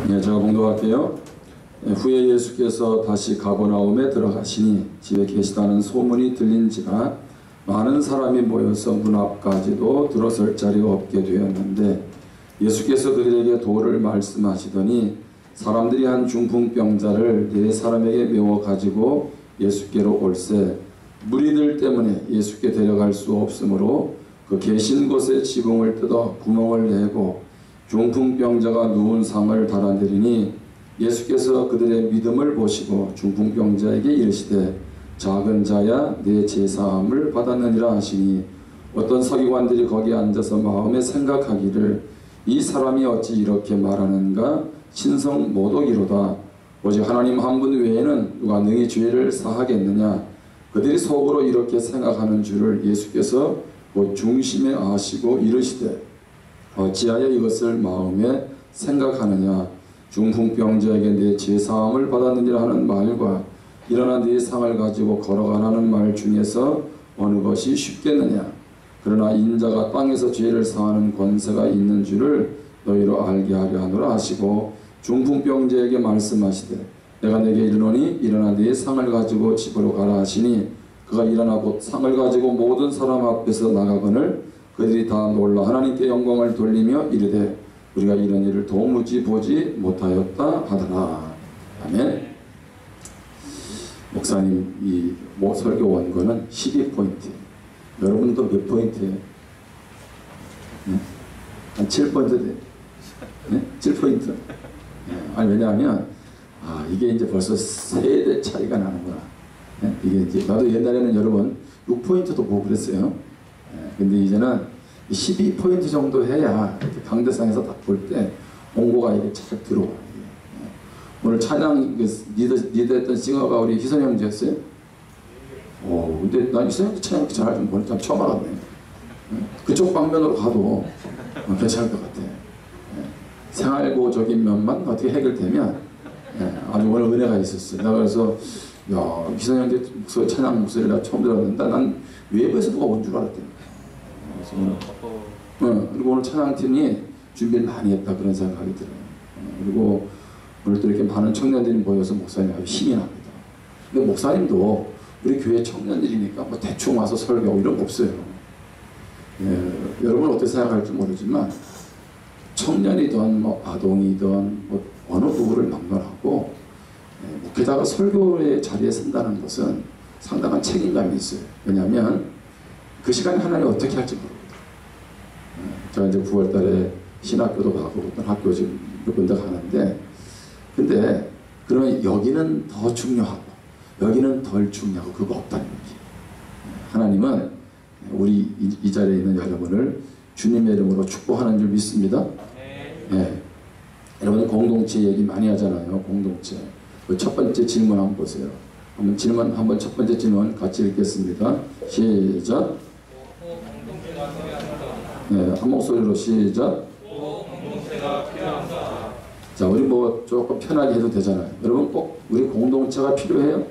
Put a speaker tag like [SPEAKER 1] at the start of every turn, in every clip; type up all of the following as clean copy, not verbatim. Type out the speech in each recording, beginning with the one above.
[SPEAKER 1] 네, 제가 봉독할게요. 후에 예수께서 다시 가버나움에 들어가시니 집에 계시다는 소문이 들린지라 많은 사람이 모여서 문 앞까지도 들어설 자리가 없게 되었는데 예수께서 그들에게 도를 말씀하시더니 사람들이 한 중풍병자를 네 사람에게 메워 가지고 예수께로 올세 무리들 때문에 예수께 데려갈 수 없으므로 그 계신 곳에 지붕을 뜯어 구멍을 내고 중풍병자가 누운 상을 달아내리니 예수께서 그들의 믿음을 보시고 중풍병자에게 이르시되 작은 자야 내 제사함을 받았느니라 하시니 어떤 서기관들이 거기 앉아서 마음에 생각하기를 이 사람이 어찌 이렇게 말하는가 신성 모독이로다. 오직 하나님 한 분 외에는 누가 능히 죄를 사하겠느냐. 그들이 속으로 이렇게 생각하는 줄을 예수께서 곧 중심에 아시고 이르시되 어찌하여 이것을 마음에 생각하느냐. 중풍병자에게 내 제사함을 받았느니라 하는 말과 일어나 네 상을 가지고 걸어가라는 말 중에서 어느 것이 쉽겠느냐. 그러나 인자가 땅에서 죄를 사하는 권세가 있는 줄을 너희로 알게 하려 하노라 하시고 중풍병자에게 말씀하시되 내가 내게 이르노니 일어나 네 상을 가지고 집으로 가라 하시니 그가 일어나 곧 상을 가지고 모든 사람 앞에서 나가거늘 그들이 다 놀라 하나님께 영광을 돌리며 이르되 우리가 이런 일을 도무지 보지 못하였다 하더라. 아멘. 목사님 이 설교 원고는 12포인트. 여러분도 몇 포인트예요? 네? 한 7포인트 돼요. 네? 7포인트. 네. 아니 왜냐하면 이게 이제 벌써 세대 차이가 나는구나. 네? 이게 이제 나도 옛날에는 여러분 6포인트도 보고 그랬어요. 네. 근데 이제는 12포인트 정도 해야 이렇게 강대상에서 딱 볼 때 원고가 이게 잘 들어와. 네. 오늘 찬양 리더했던 싱어가 우리 희선 형제였어요. 근데 난 희선 형제 찬양 잘할 줄 모르는 참 처음 알았네. 네. 그쪽 방면으로 가도 괜찮을 것 같아. 네. 생활고적인 면만 어떻게 해결되면 아주 오늘 은혜가 있었어요. 나 그래서 야 희선 형제 목소리 찬양 목소리를 처음 들었는데 난 외부에서 누가 온 줄 알았대. 그리고 오늘 찬양팀이 준비를 많이 했다 그런 생각이 들어요. 그리고 오늘 또 이렇게 많은 청년들이 모여서 목사님 아주 힘이 납니다. 근데 목사님도 우리 교회 청년들이니까 뭐 대충 와서 설교하고 이런 거 없어요. 여러분 어떻게 생각할지 모르지만 청년이든 뭐 아동이든 뭐 어느 부부를 막론하고 목회자가 설교의 자리에 선다는 것은 상당한 책임감이 있어요. 왜냐하면 그 시간에 하나님 어떻게 할지 모르거든. 제가 이제 9월 달에 신학교도 가고 어떤 학교 지금 몇 군데 가는데 근데 그러면 여기는 더 중요하고 여기는 덜 중요하고 그거 없다는 얘기. 하나님은 우리 이 자리에 있는 여러분을 주님의 이름으로 축복하는 줄 믿습니다. 네. 여러분 공동체 얘기 많이 하잖아요. 공동체. 그 첫 번째 질문 한번 보세요. 한번 첫 번째 질문 같이 읽겠습니다. 시작. 네, 한 목소리로 시작. 자, 우리 뭐 조금 편하게 해도 되잖아요. 여러분 꼭 우리 공동체가 필요해요?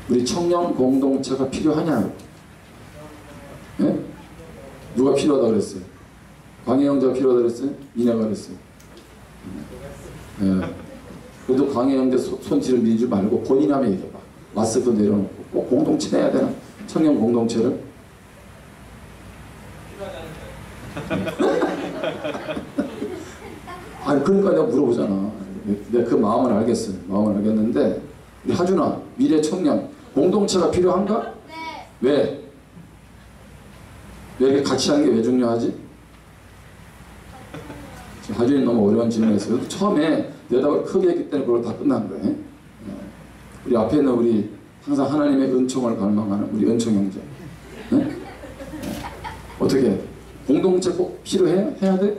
[SPEAKER 1] 우리 청년 공동체가 필요하냐고. 네? 누가 필요하다 그랬어요? 광희 형제가 필요하다 그랬어요? 이내가 그랬어요? 네. 그래도 광희 형제 손질을 밀지 말고 본인이 하면 얘기해봐. 마스크 내려놓고 꼭 공동체 해야 되나? 청년 공동체를? 아니 그러니까 내가 물어보잖아. 내가 그 마음을 알겠어요. 마음을 알겠는데 우리 하준아 미래 청년 공동체가 필요한가?
[SPEAKER 2] 네.
[SPEAKER 1] 왜? 왜 이렇게 같이 하는 게 왜 중요하지? 하준이 너무 어려운 질문이었어요. 처음에 대답을 크게 했기 때문에 그걸 다 끝난 거예요. 우리 앞에 있는 우리 항상 하나님의 은총을 갈망하는 우리 은총 형제. 네? 어떻게 공동체 꼭 필요해? 해야 돼?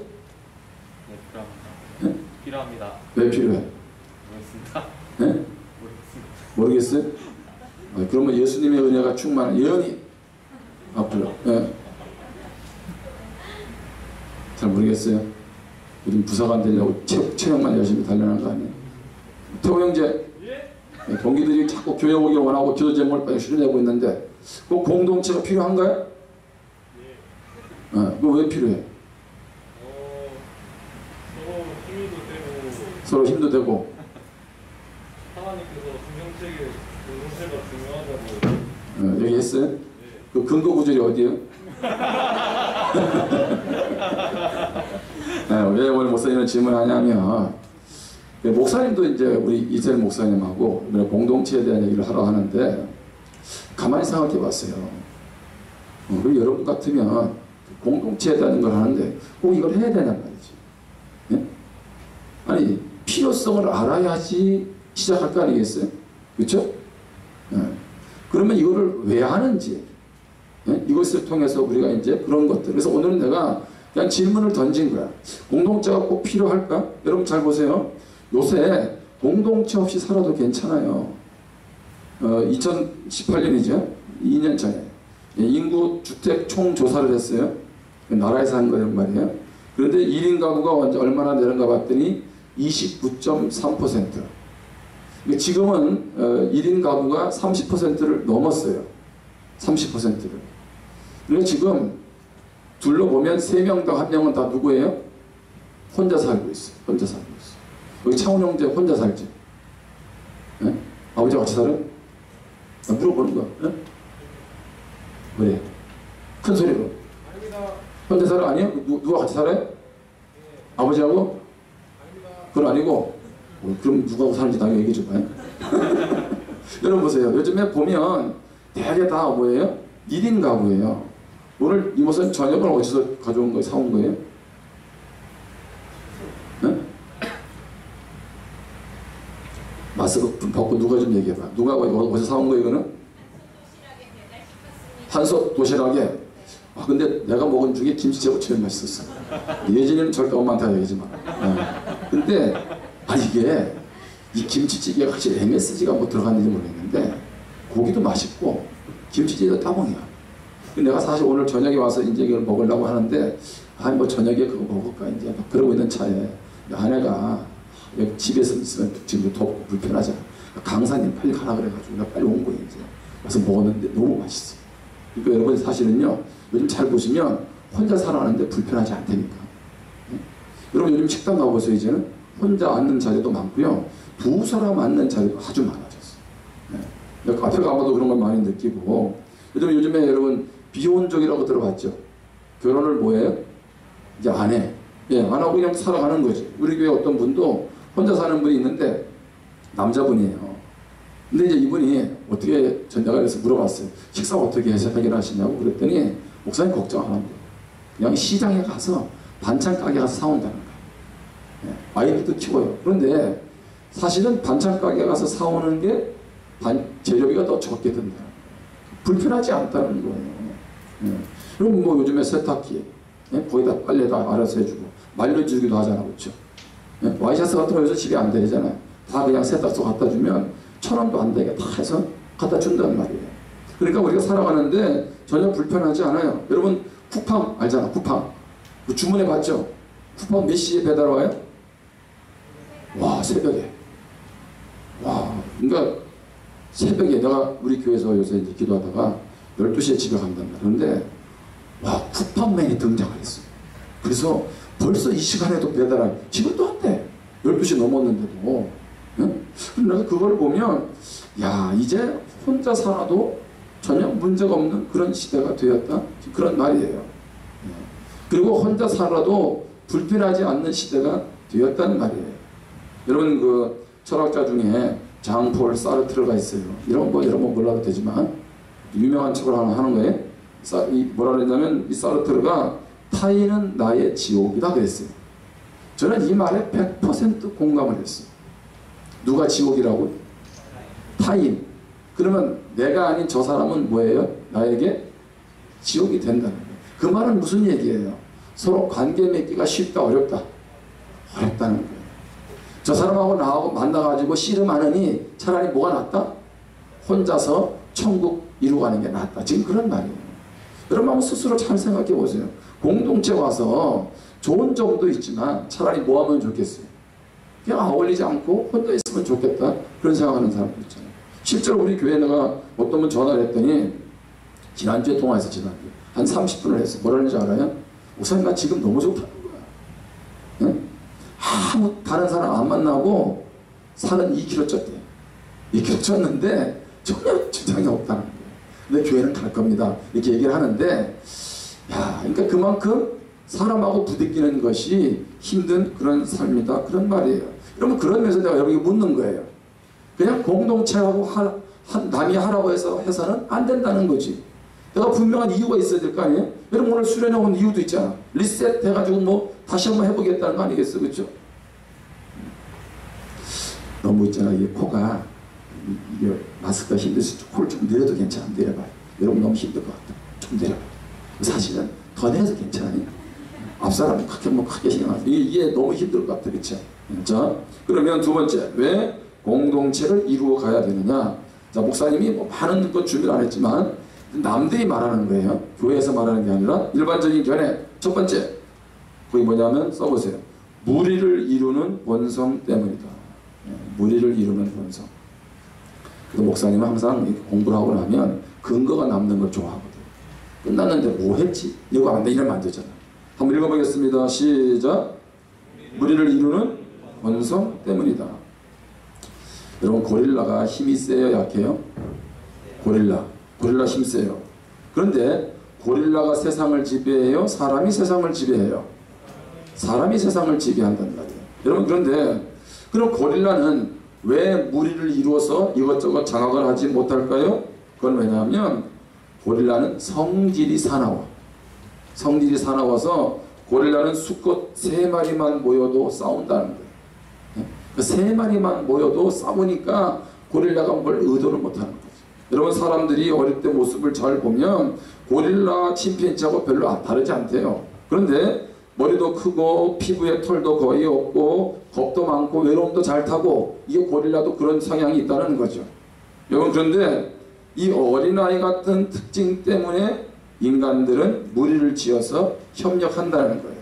[SPEAKER 3] 네, 필요합니다.
[SPEAKER 1] 네?
[SPEAKER 3] 필요합니다.
[SPEAKER 1] 왜 필요해?
[SPEAKER 3] 모르겠습니다.
[SPEAKER 1] 네? 모르겠어요? 그러면 예수님의 은혜가 충만한 예언이 앞으로. 네. 잘 모르겠어요. 요즘 부사관 되려고 체력만 열심히 달려는 거 아니에요? 태호 형제, 네, 동기들이 자꾸 교회 오길 원하고 기도 제목을 빨리 실내고 있는데 꼭 공동체가 필요한가요? 그거 왜 필요해?
[SPEAKER 4] 서로 힘이
[SPEAKER 1] 서로 힘도 되고.
[SPEAKER 3] 하나님께서 성경책에 공동체가 중요하다고
[SPEAKER 1] 얘기했어요?
[SPEAKER 3] 네.
[SPEAKER 1] 그 근거 구절이 어디에요? 네, 왜 오늘 목사님은 질문하냐면 목사님도 이제 우리 이세일 목사님하고 공동체에 대한 얘기를 하러 하는데 가만히 생각해 봤어요. 그리고 여러분 같으면 공동체에 대한 걸 하는데 꼭 이걸 해야 되냔 말이지. 네? 아니 필요성을 알아야지 시작할 거 아니겠어요? 그렇죠? 네. 그러면 이거를 왜 하는지 이것을 통해서 우리가 이제 그런 것들. 그래서 오늘은 내가 그냥 질문을 던진 거야. 공동체가 꼭 필요할까? 여러분 잘 보세요. 요새 공동체 없이 살아도 괜찮아요. 2018년이죠. 2년 전에 인구 주택 총 조사를 했어요. 나라에서 한 거란 말이에요. 그런데 1인 가구가 얼마나 되는가 봤더니 29.3%. 지금은 1인 가구가 30%를 넘었어요. 30%를. 그러니까 지금 둘러보면 3명당 1명은 다 누구예요? 혼자 살고 있어요. 혼자 살고 있어요. 여기 차원 형제 혼자 살지? 네? 아버지와 같이 살아? 나 물어보는 거야. 네? 그래. 큰 소리로.
[SPEAKER 3] 아닙니다.
[SPEAKER 1] 혼자 살아? 아니요? 누가 같이 살아요? 네. 아버지하고?
[SPEAKER 3] 아닙니다.
[SPEAKER 1] 그건 아니고? 그럼 누구하고 사는지 나중에 얘기해 줘봐요. 여러분 보세요. 요즘에 보면 대개 다 뭐예요? 1인 가구예요. 오늘 이모선 저녁을 어디서 가져온 거예요? 사온 거예요? 네? 마스크 벗고 누가 좀 얘기해봐. 누가 어디서 사온 거예요? 이거는? 한솥 도시락에. 아 근데 내가 먹은 중에 김치찌개가 제일 맛있었어. 예전에는 절대 엄마한테 얘기하지 마. 근데 아니 이게 이 김치찌개가 확실히 MSG가 뭐 들어갔는지 모르겠는데 고기도 맛있고 김치찌개도 따봉이야. 내가 사실 오늘 저녁에 와서 이제 이걸 먹으려고 하는데 아니 뭐 저녁에 그거 먹을까 이제 막 그러고 있는 차에 아내가 여기 집에서 있으면 지금 덥고 불편하잖아. 강사님 빨리 가라 그래가지고 내가 빨리 온 거예요 이제. 와서 먹었는데 너무 맛있어. 그러니까 여러분 사실은요 요즘 잘 보시면 혼자 살아가는데 불편하지 않다니까. 네? 여러분 요즘 식당 가보세요. 이제는 혼자 앉는 자리도 많고요. 두 사람 앉는 자리도 아주 많아졌어요. 네. 카페 가봐도 그런 걸 많이 느끼고. 요즘에 여러분 비혼족이라고 들어봤죠? 결혼을 뭐해요? 이제 안 해. 예, 안 하고 그냥 살아가는 거지. 우리 교회 어떤 분도 혼자 사는 분이 있는데 남자분이에요. 근데 이제 이분이 어떻게 전화가 돼서 물어봤어요. 식사 어떻게 해서 해결하시냐고 그랬더니 목사님 걱정 안 합니다. 그냥 시장에 가서 반찬 가게 가서 사온다는 거예요. 예, 아이들도 키워요. 그런데 사실은 반찬 가게 가서 사오는 게 재료비가 더 적게 든다. 불편하지 않다는 거예요. 예. 그럼 뭐 요즘에 세탁기 예? 거기다 빨래 다 알아서 해주고 말려주기도 하잖아. 그렇죠? 예? 와이셔츠 같은 거 여기서 집에 안 되잖아요. 다 그냥 세탁소 갖다 주면 1,000원도 안 되게 다 해서 갖다 준단 말이에요. 그러니까 우리가 살아가는데 전혀 불편하지 않아요. 여러분 쿠팡 알잖아. 쿠팡 그 주문해 봤죠? 쿠팡 몇 시에 배달 와요? 와 새벽에. 와 그러니까 새벽에 내가 우리 교회에서 요새 이제 기도하다가 12시에 집에 간단 말이야. 그런데 와 쿠팡맨이 등장을 했어요. 그래서 벌써 이 시간에도 배달할 지금도 한대. 12시 넘었는데도. 응? 내가 그걸 보면 야 이제 혼자 살아도 전혀 문제가 없는 그런 시대가 되었다. 그런 말이에요. 그리고 혼자 살아도 불편하지 않는 시대가 되었다는 말이에요. 여러분 그 철학자 중에 장폴 사르트르가 있어요. 이런 거 여러분 몰라도 되지만 유명한 책을 하나 하는 거예요. 뭐라 그랬냐면 이 사르트르가 타인은 나의 지옥이다 그랬어요. 저는 이 말에 100% 공감을 했어요. 누가 지옥이라고? 타인. 그러면 내가 아닌 저 사람은 뭐예요? 나에게 지옥이 된다는 거예요. 그 말은 무슨 얘기예요? 서로 관계 맺기가 쉽다 어렵다? 어렵다는 거예요. 저 사람하고 나하고 만나가지고 씨름하느니 차라리 뭐가 낫다? 혼자서 천국 이루어가는 게 낫다. 지금 그런 말이에요. 여러분 한번 스스로 잘 생각해 보세요. 공동체 와서 좋은 점도 있지만 차라리 뭐 하면 좋겠어요? 그냥 어울리지 않고 혼자 있으면 좋겠다. 그런 생각하는 사람도 있잖아요. 실제로 우리 교회에 내가 어떤 분 전화를 했더니 지난주에 통화해서 지난주에 한 30분을 했어요. 뭐라는지 알아요? 목사님 나 지금 너무 좋다는 거야. 응? 아무 다른 사람 안 만나고 살은 2kg 쪘대. 2kg 쪘는데 전혀 지장이 없다는 거예요. 근데 교회는 갈 겁니다. 이렇게 얘기를 하는데, 야, 그러니까 그만큼 사람하고 부딪히는 것이 힘든 그런 삶이다. 그런 말이에요. 여러분, 그러면서 내가 여러분에게 묻는 거예요. 그냥 공동체하고 남이 하라고 해서는 안 된다는 거지. 내가 분명한 이유가 있어야 될 거 아니에요? 여러분, 오늘 수련회 온 이유도 있잖아. 리셋 해가지고 뭐 다시 한번 해보겠다는 거 아니겠어? 그렇죠? 너무 있잖아. 이게 코가, 이게 마스크가 힘들지. 코를 좀 내려도 괜찮아. 내려봐. 여러분 너무 힘들 것 같아. 좀 내려봐. 사실은 더 내려서 괜찮아요. 앞사람은 크게 뭐 크게 신경 안 써. 이게 너무 힘들 것 같아. 그렇죠? 자, 그러면 두 번째, 왜 공동체를 이루어 가야 되느냐? 자, 목사님이 뭐 많은 것 준비를 안 했지만 남들이 말하는 거예요. 교회에서 말하는 게 아니라 일반적인 견해. 첫 번째, 그게 뭐냐면 써보세요. 무리를 이루는 본성 때문이다. 무리를 이루는 본성. 그래서 목사님은 항상 공부를 하고 나면 근거가 남는 걸 좋아하거든. 끝났는데 뭐 했지? 이거 안 돼. 이러면 안 되잖아. 한번 읽어보겠습니다. 시작. 무리를 이루는 본성 때문이다. 여러분, 고릴라가 힘이 세요? 약해요? 고릴라 힘 세요. 그런데 고릴라가 세상을 지배해요? 사람이 세상을 지배해요? 사람이 세상을 지배한단 말이에요. 여러분, 그런데 그럼 고릴라는 왜 무리를 이루어서 이것저것 장악을 하지 못할까요? 그건 왜냐하면 고릴라는 성질이 사나워. 성질이 사나워서 고릴라는 수컷 3마리만 모여도 싸운다는 거예요. 그 3마리만 모여도 싸우니까 고릴라가 뭘 의도를 못하는 거죠. 여러분, 사람들이 어릴 때 모습을 잘 보면 고릴라 침팬지하고 별로 다르지 않대요. 그런데 머리도 크고 피부에 털도 거의 없고 겁도 많고 외로움도 잘 타고, 이게 고릴라도 그런 성향이 있다는 거죠. 여러분, 그런데 이 어린아이 같은 특징 때문에 인간들은 무리를 지어서 협력한다는 거예요.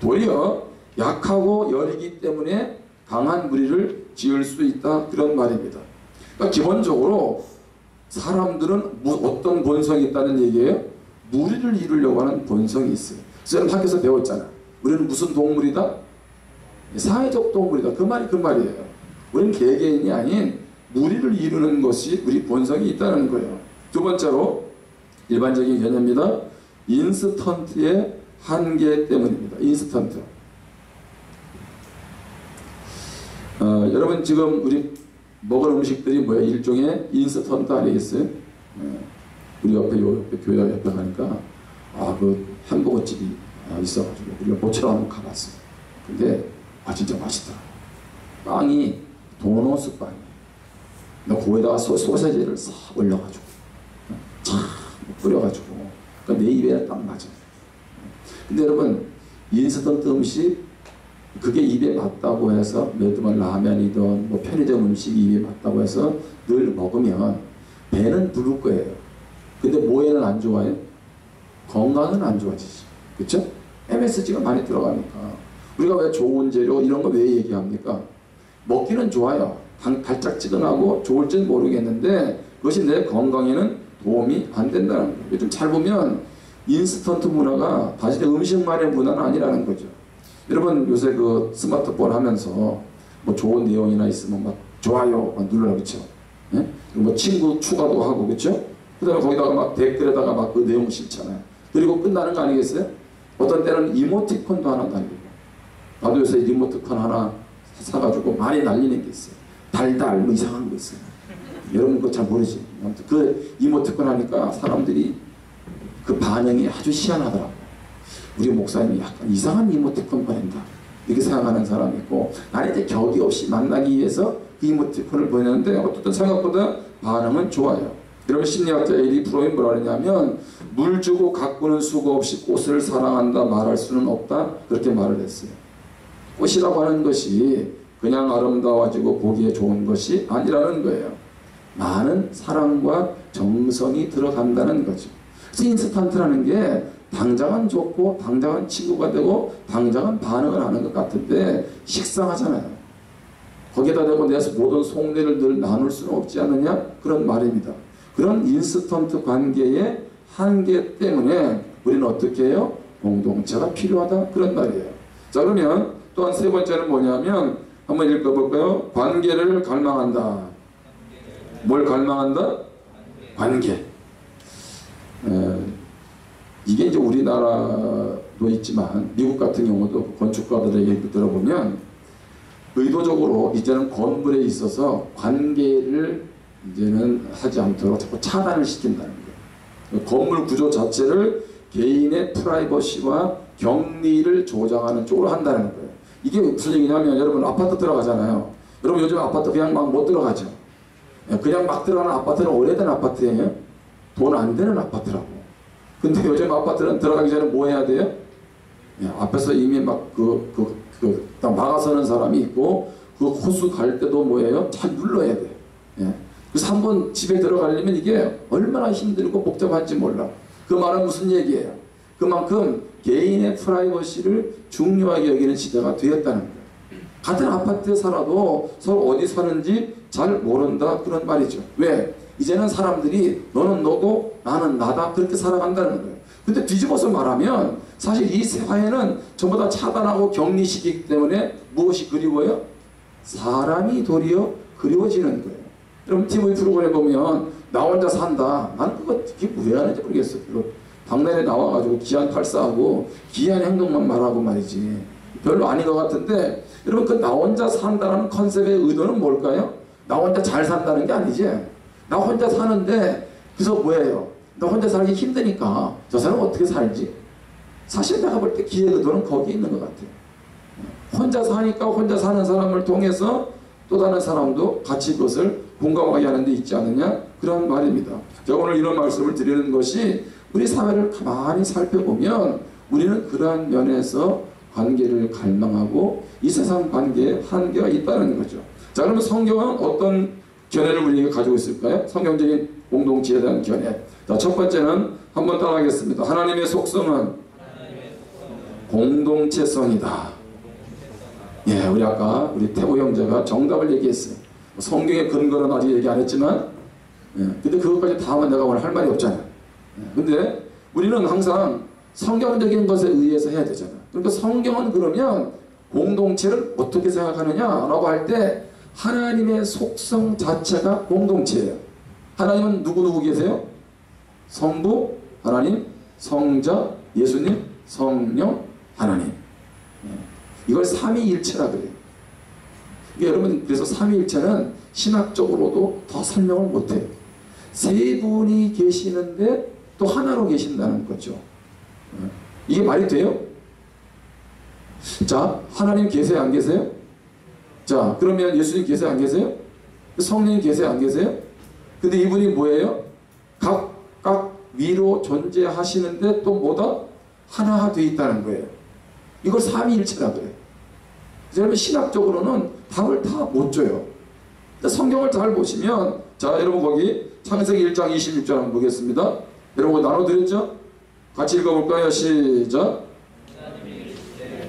[SPEAKER 1] 도리어 약하고 여리기 때문에 강한 무리를 지을 수 있다. 그런 말입니다. 그러니까 기본적으로 사람들은 어떤 본성이 있다는 얘기예요? 무리를 이루려고 하는 본성이 있어요. 저는 학교에서 배웠잖아. 우리는 무슨 동물이다? 사회적 동물이다. 그 말이 그 말이에요. 우리는 개개인이 아닌 무리를 이루는 것이 우리 본성이 있다는 거예요. 두 번째로 일반적인 개념입니다. 인스턴트의 한계 때문입니다. 인스턴트. 여러분, 지금 우리 먹을 음식들이 뭐야? 일종의 인스턴트 아니겠어요? 우리 옆에 교회 옆에 가니까 그 햄버거 집이 있어가지고 우리가 모처럼 한번 가봤어요. 근데 진짜 맛있더라. 빵이 도너스 빵이에요. 거기다가 소세지를 싹 올려가지고 참 뿌려가지고, 그러니까 내 입에 딱 맞아요. 근데 여러분, 인스턴트 음식, 그게 입에 맞다고 해서 매드만 라면이든 뭐 편의점 음식이 입에 맞다고 해서 늘 먹으면 배는 부를 거예요. 근데 뭐에는 안 좋아요? 건강은 안 좋아지죠. 그렇죠? MSG가 많이 들어가니까. 우리가 왜 좋은 재료 이런 거 왜 얘기합니까? 먹기는 좋아요. 달짝지근하고 좋을지는 모르겠는데 그것이 내 건강에는 도움이 안 된다는 거예요. 요즘 잘 보면 인스턴트 문화가 사실 음식만의 문화는 아니라는 거죠. 여러분, 요새 그 스마트폰 하면서 뭐 좋은 내용이나 있으면 막 좋아요 막 눌러라, 그렇죠? 예? 뭐 친구 추가도 하고, 그렇죠? 그 다음에 거기다가 막 댓글에다가 막 그 내용 싣잖아요. 그리고 끝나는 거 아니겠어요? 어떤 때는 이모티콘도 하나 달리고. 나도 요새 이모티콘 하나 사가지고 많이 날리는 게 있어요. 달달 뭐 이상한 거 있어요. 여러분 그거 잘 모르지. 아무튼 그 이모티콘 하니까 사람들이 그 반응이 아주 희한하더라고요. 우리 목사님이 약간 이상한 이모티콘 보낸다 이렇게 생각하는 사람이 있고, 나는 이제 격이 없이 만나기 위해서 그 이모티콘을 보내는데 어쨌든 생각보다 반응은 좋아요. 여러분, 심리학자 에리 프로임이 뭐라 그러냐면 물 주고 가꾸는 수고 없이 꽃을 사랑한다 말할 수는 없다, 그렇게 말을 했어요. 꽃이라고 하는 것이 그냥 아름다워지고 보기에 좋은 것이 아니라는 거예요. 많은 사랑과 정성이 들어간다는 거죠. 그래서 인스턴트라는 게 당장은 좋고 당장은 친구가 되고 당장은 반응을 하는 것 같은데 식상하잖아요. 거기에다 대고 내 모든 속내를 늘 나눌 수는 없지 않느냐, 그런 말입니다. 그런 인스턴트 관계의 한계 때문에 우리는 어떻게 해요? 공동체가 필요하다, 그런 말이에요. 자, 그러면 또한 세 번째는 뭐냐면 한번 읽어볼까요? 관계를 갈망한다. 뭘 갈망한다? 관계. 이게 이제 우리나라도 있지만 미국 같은 경우도 건축가들의 얘기 들어보면 의도적으로 이제는 건물에 있어서 관계를 이제는 하지 않도록 자꾸 차단을 시킨다는 거예요. 건물 구조 자체를 개인의 프라이버시와 격리를 조장하는 쪽으로 한다는 거예요. 이게 무슨 얘기냐면 여러분 아파트 들어가잖아요. 여러분 요즘 아파트 그냥 막 못 들어가죠. 그냥 막 들어가는 아파트는 오래된 아파트예요. 돈 안 되는 아파트라고. 근데 요즘 아파트는 들어가기 전에 뭐 해야 돼요? 앞에서 이미 막 딱 막아서는 사람이 있고 그 호수 갈 때도 뭐예요? 잘 눌러야 돼요. 그래서 한번 집에 들어가려면 이게 얼마나 힘들고 복잡한지 몰라. 그 말은 무슨 얘기예요? 그만큼 개인의 프라이버시를 중요하게 여기는 시대가 되었다는 거예요. 같은 아파트에 살아도 서로 어디 사는지 잘 모른다 그런 말이죠. 왜? 이제는 사람들이 너는 너고 나는 나다 그렇게 살아간다는 거예요. 근데 뒤집어서 말하면 사실 이 사회는 전부 다 차단하고 격리시키기 때문에 무엇이 그리워요? 사람이 도리어 그리워지는 거예요. 여러분 TV 프로그램에 보면 나 혼자 산다. 난 그거 이게 왜 하는지 모르겠어. 박람회에 나와가지고 기한 발사하고 기한 행동만 말하고 말이지. 별로 아닌 것 같은데 여러분 그 나 혼자 산다는 컨셉의 의도는 뭘까요? 나 혼자 잘 산다는 게 아니지. 나 혼자 사는데 그래서 뭐예요? 나 혼자 살기 힘드니까 저 사람은 어떻게 살지? 사실 내가 볼 때 기의 의도는 거기 있는 것 같아요. 혼자 사니까 혼자 사는 사람을 통해서 또 다른 사람도 같이 그것을 공감하게 하는 데 있지 않느냐? 그런 말입니다. 제가 오늘 이런 말씀을 드리는 것이 우리 사회를 가만히 살펴보면 우리는 그러한 면에서 관계를 갈망하고 이 세상 관계에 한계가 있다는 거죠. 자, 그러면 성경은 어떤 견해를 우리에게 가지고 있을까요? 성경적인 공동체에 대한 견해. 자, 첫 번째는 한번 따라하겠습니다. 하나님의 속성은 공동체성이다. 예, 우리 아까 우리 태호 형제가 정답을 얘기했어요. 성경의 근거는 아직 얘기 안 했지만, 근데 그것까지 다 하면 내가 오늘 할 말이 없잖아요. 근데 우리는 항상 성경적인 것에 의해서 해야 되잖아요. 그러니까 성경은 그러면 공동체를 어떻게 생각하느냐라고 할 때 하나님의 속성 자체가 공동체예요. 하나님은 누구 계세요? 성부, 하나님, 성자, 예수님, 성령, 하나님. 이걸 삼위일체라 그래요. 여러분 그래서 삼위일체는 신학적으로도 더 설명을 못해요. 세 분이 계시는데 또 하나로 계신다는 거죠. 이게 말이 돼요? 자, 하나님 계세요? 안 계세요? 자, 그러면 예수님 계세요? 안 계세요? 성령님 계세요? 안 계세요? 근데 이분이 뭐예요? 각각 위로 존재하시는데 또 뭐다? 하나가 되어 있다는 거예요. 이걸 삼위일체라 그래요. 여러분 신학적으로는 답을 다 못 줘요. 성경을 잘 보시면 자, 여러분 거기 창세기 1장 26절 한번 보겠습니다. 여러분 나눠드렸죠? 같이 읽어볼까요? 시작.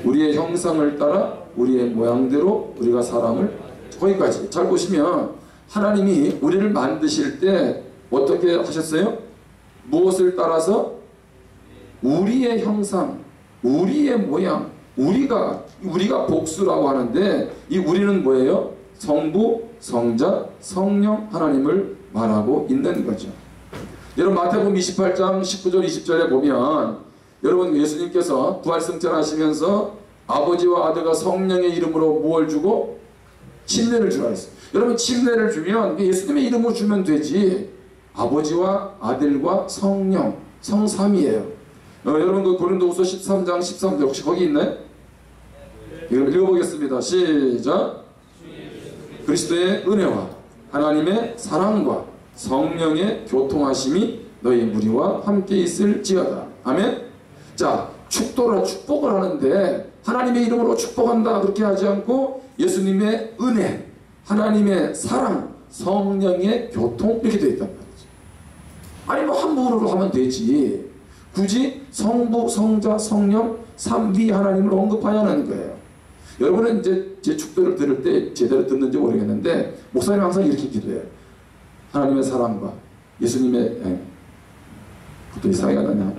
[SPEAKER 1] 우리의 형상을 따라 우리의 모양대로 우리가 사람을, 거기까지 잘 보시면 하나님이 우리를 만드실 때 어떻게 하셨어요? 무엇을 따라서? 우리의 형상, 우리의 모양, 우리가 복수라고 하는데 이 우리는 뭐예요? 성부, 성자, 성령 하나님을 말하고 있는 거죠. 여러분 마태복음 28장 19절 20절에 보면 여러분 예수님께서 부활승천 하시면서 아버지와 아들과 성령의 이름으로 무엇을 주고? 침례를 주라 했어요. 여러분 침례를 주면 예수님의 이름으로 주면 되지. 아버지와 아들과 성령, 성삼이에요. 여러분 그 고린도후서 13장 13절 혹시 거기 있나요? 읽어보겠습니다. 시작. 그리스도의 은혜와 하나님의 사랑과 성령의 교통하심이 너희 무리와 함께 있을지어다. 아멘. 자, 축복을 하는데 하나님의 이름으로 축복한다 그렇게 하지 않고 예수님의 은혜, 하나님의 사랑, 성령의 교통 이렇게 되어 있단 말이죠. 아니 뭐 한 부분으로 하면 되지. 굳이 성부, 성자, 성령, 삼위 하나님을 언급해야 하는 거예요. 여러분은 이제 제 축도를 들을 때 제대로 듣는지 모르겠는데 목사님 항상 이렇게 기도해요. 하나님의 사랑과 예수님의 그것도 이상하게 나냐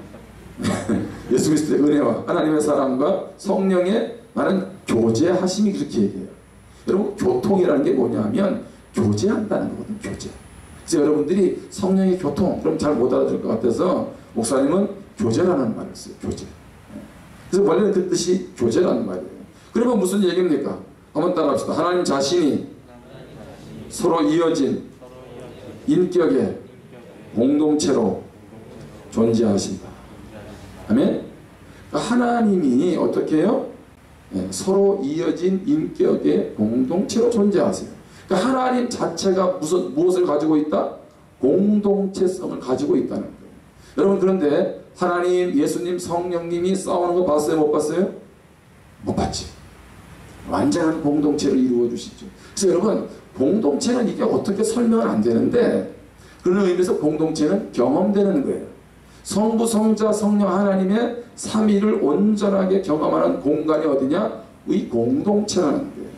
[SPEAKER 1] 예수 그리스도의 은혜와 하나님의 사랑과 성령의 많은 교제하심이 그렇게 얘기해요. 여러분 교통이라는 게 뭐냐면 교제한다는 거거든요. 교제. 그래서 여러분들이 성령의 교통 그럼 잘 못 알아들을 것 같아서 목사님은 교제라는 말을 써요. 교제. 그래서 원래는 그 뜻이 교제라는 말이에요. 그러면 무슨 얘기입니까? 한번 따라합시다. 하나님 자신이 서로 이어진 인격의 공동체로 존재하신다. 아멘? 그러니까 하나님이 어떻게 해요? 서로 이어진 인격의 공동체로 존재하세요. 그러니까 하나님 자체가 무엇을 가지고 있다? 공동체성을 가지고 있다는 거예요. 여러분 그런데 하나님, 예수님, 성령님이 싸우는 거 봤어요? 못 봤어요? 못 봤지. 완전한 공동체를 이루어 주시죠. 그래서 여러분 공동체는 이게 어떻게 설명은 안 되는데 그런 의미에서 공동체는 경험되는 거예요. 성부, 성자, 성령 하나님의 삼위를 온전하게 경험하는 공간이 어디냐? 이 공동체라는 거예요.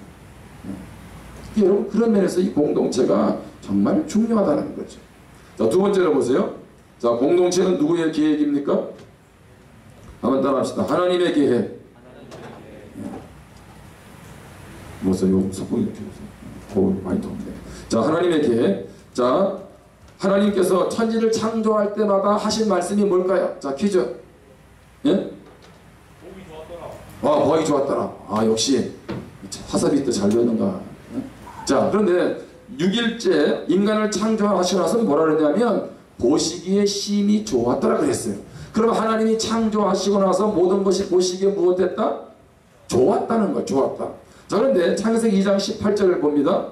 [SPEAKER 1] 여러분 그런 면에서 이 공동체가 정말 중요하다는 거죠. 자, 두 번째로 보세요. 자, 공동체는 누구의 계획입니까? 한번 따라합시다. 하나님의 계획. 뭐죠? 석봉이 이렇게 많이 덥네. 자, 하나님의 계획. 자, 하나님께서 천지를 창조할 때마다 하신 말씀이 뭘까요? 자, 퀴즈. 예?
[SPEAKER 3] 보기 좋았더라.
[SPEAKER 1] 아, 보기 좋았더라. 아, 역시 화살이 또 잘 되는가. 자, 그런데 6일째 인간을 창조하시고 나서 뭐라 그러냐면 보시기에 심히 좋았더라 그랬어요. 그럼 하나님이 창조하시고 나서 모든 것이 보시기에 무엇했다? 좋았다는 거야. 좋았다. 자, 그런데 창세기 2장 18절을 봅니다.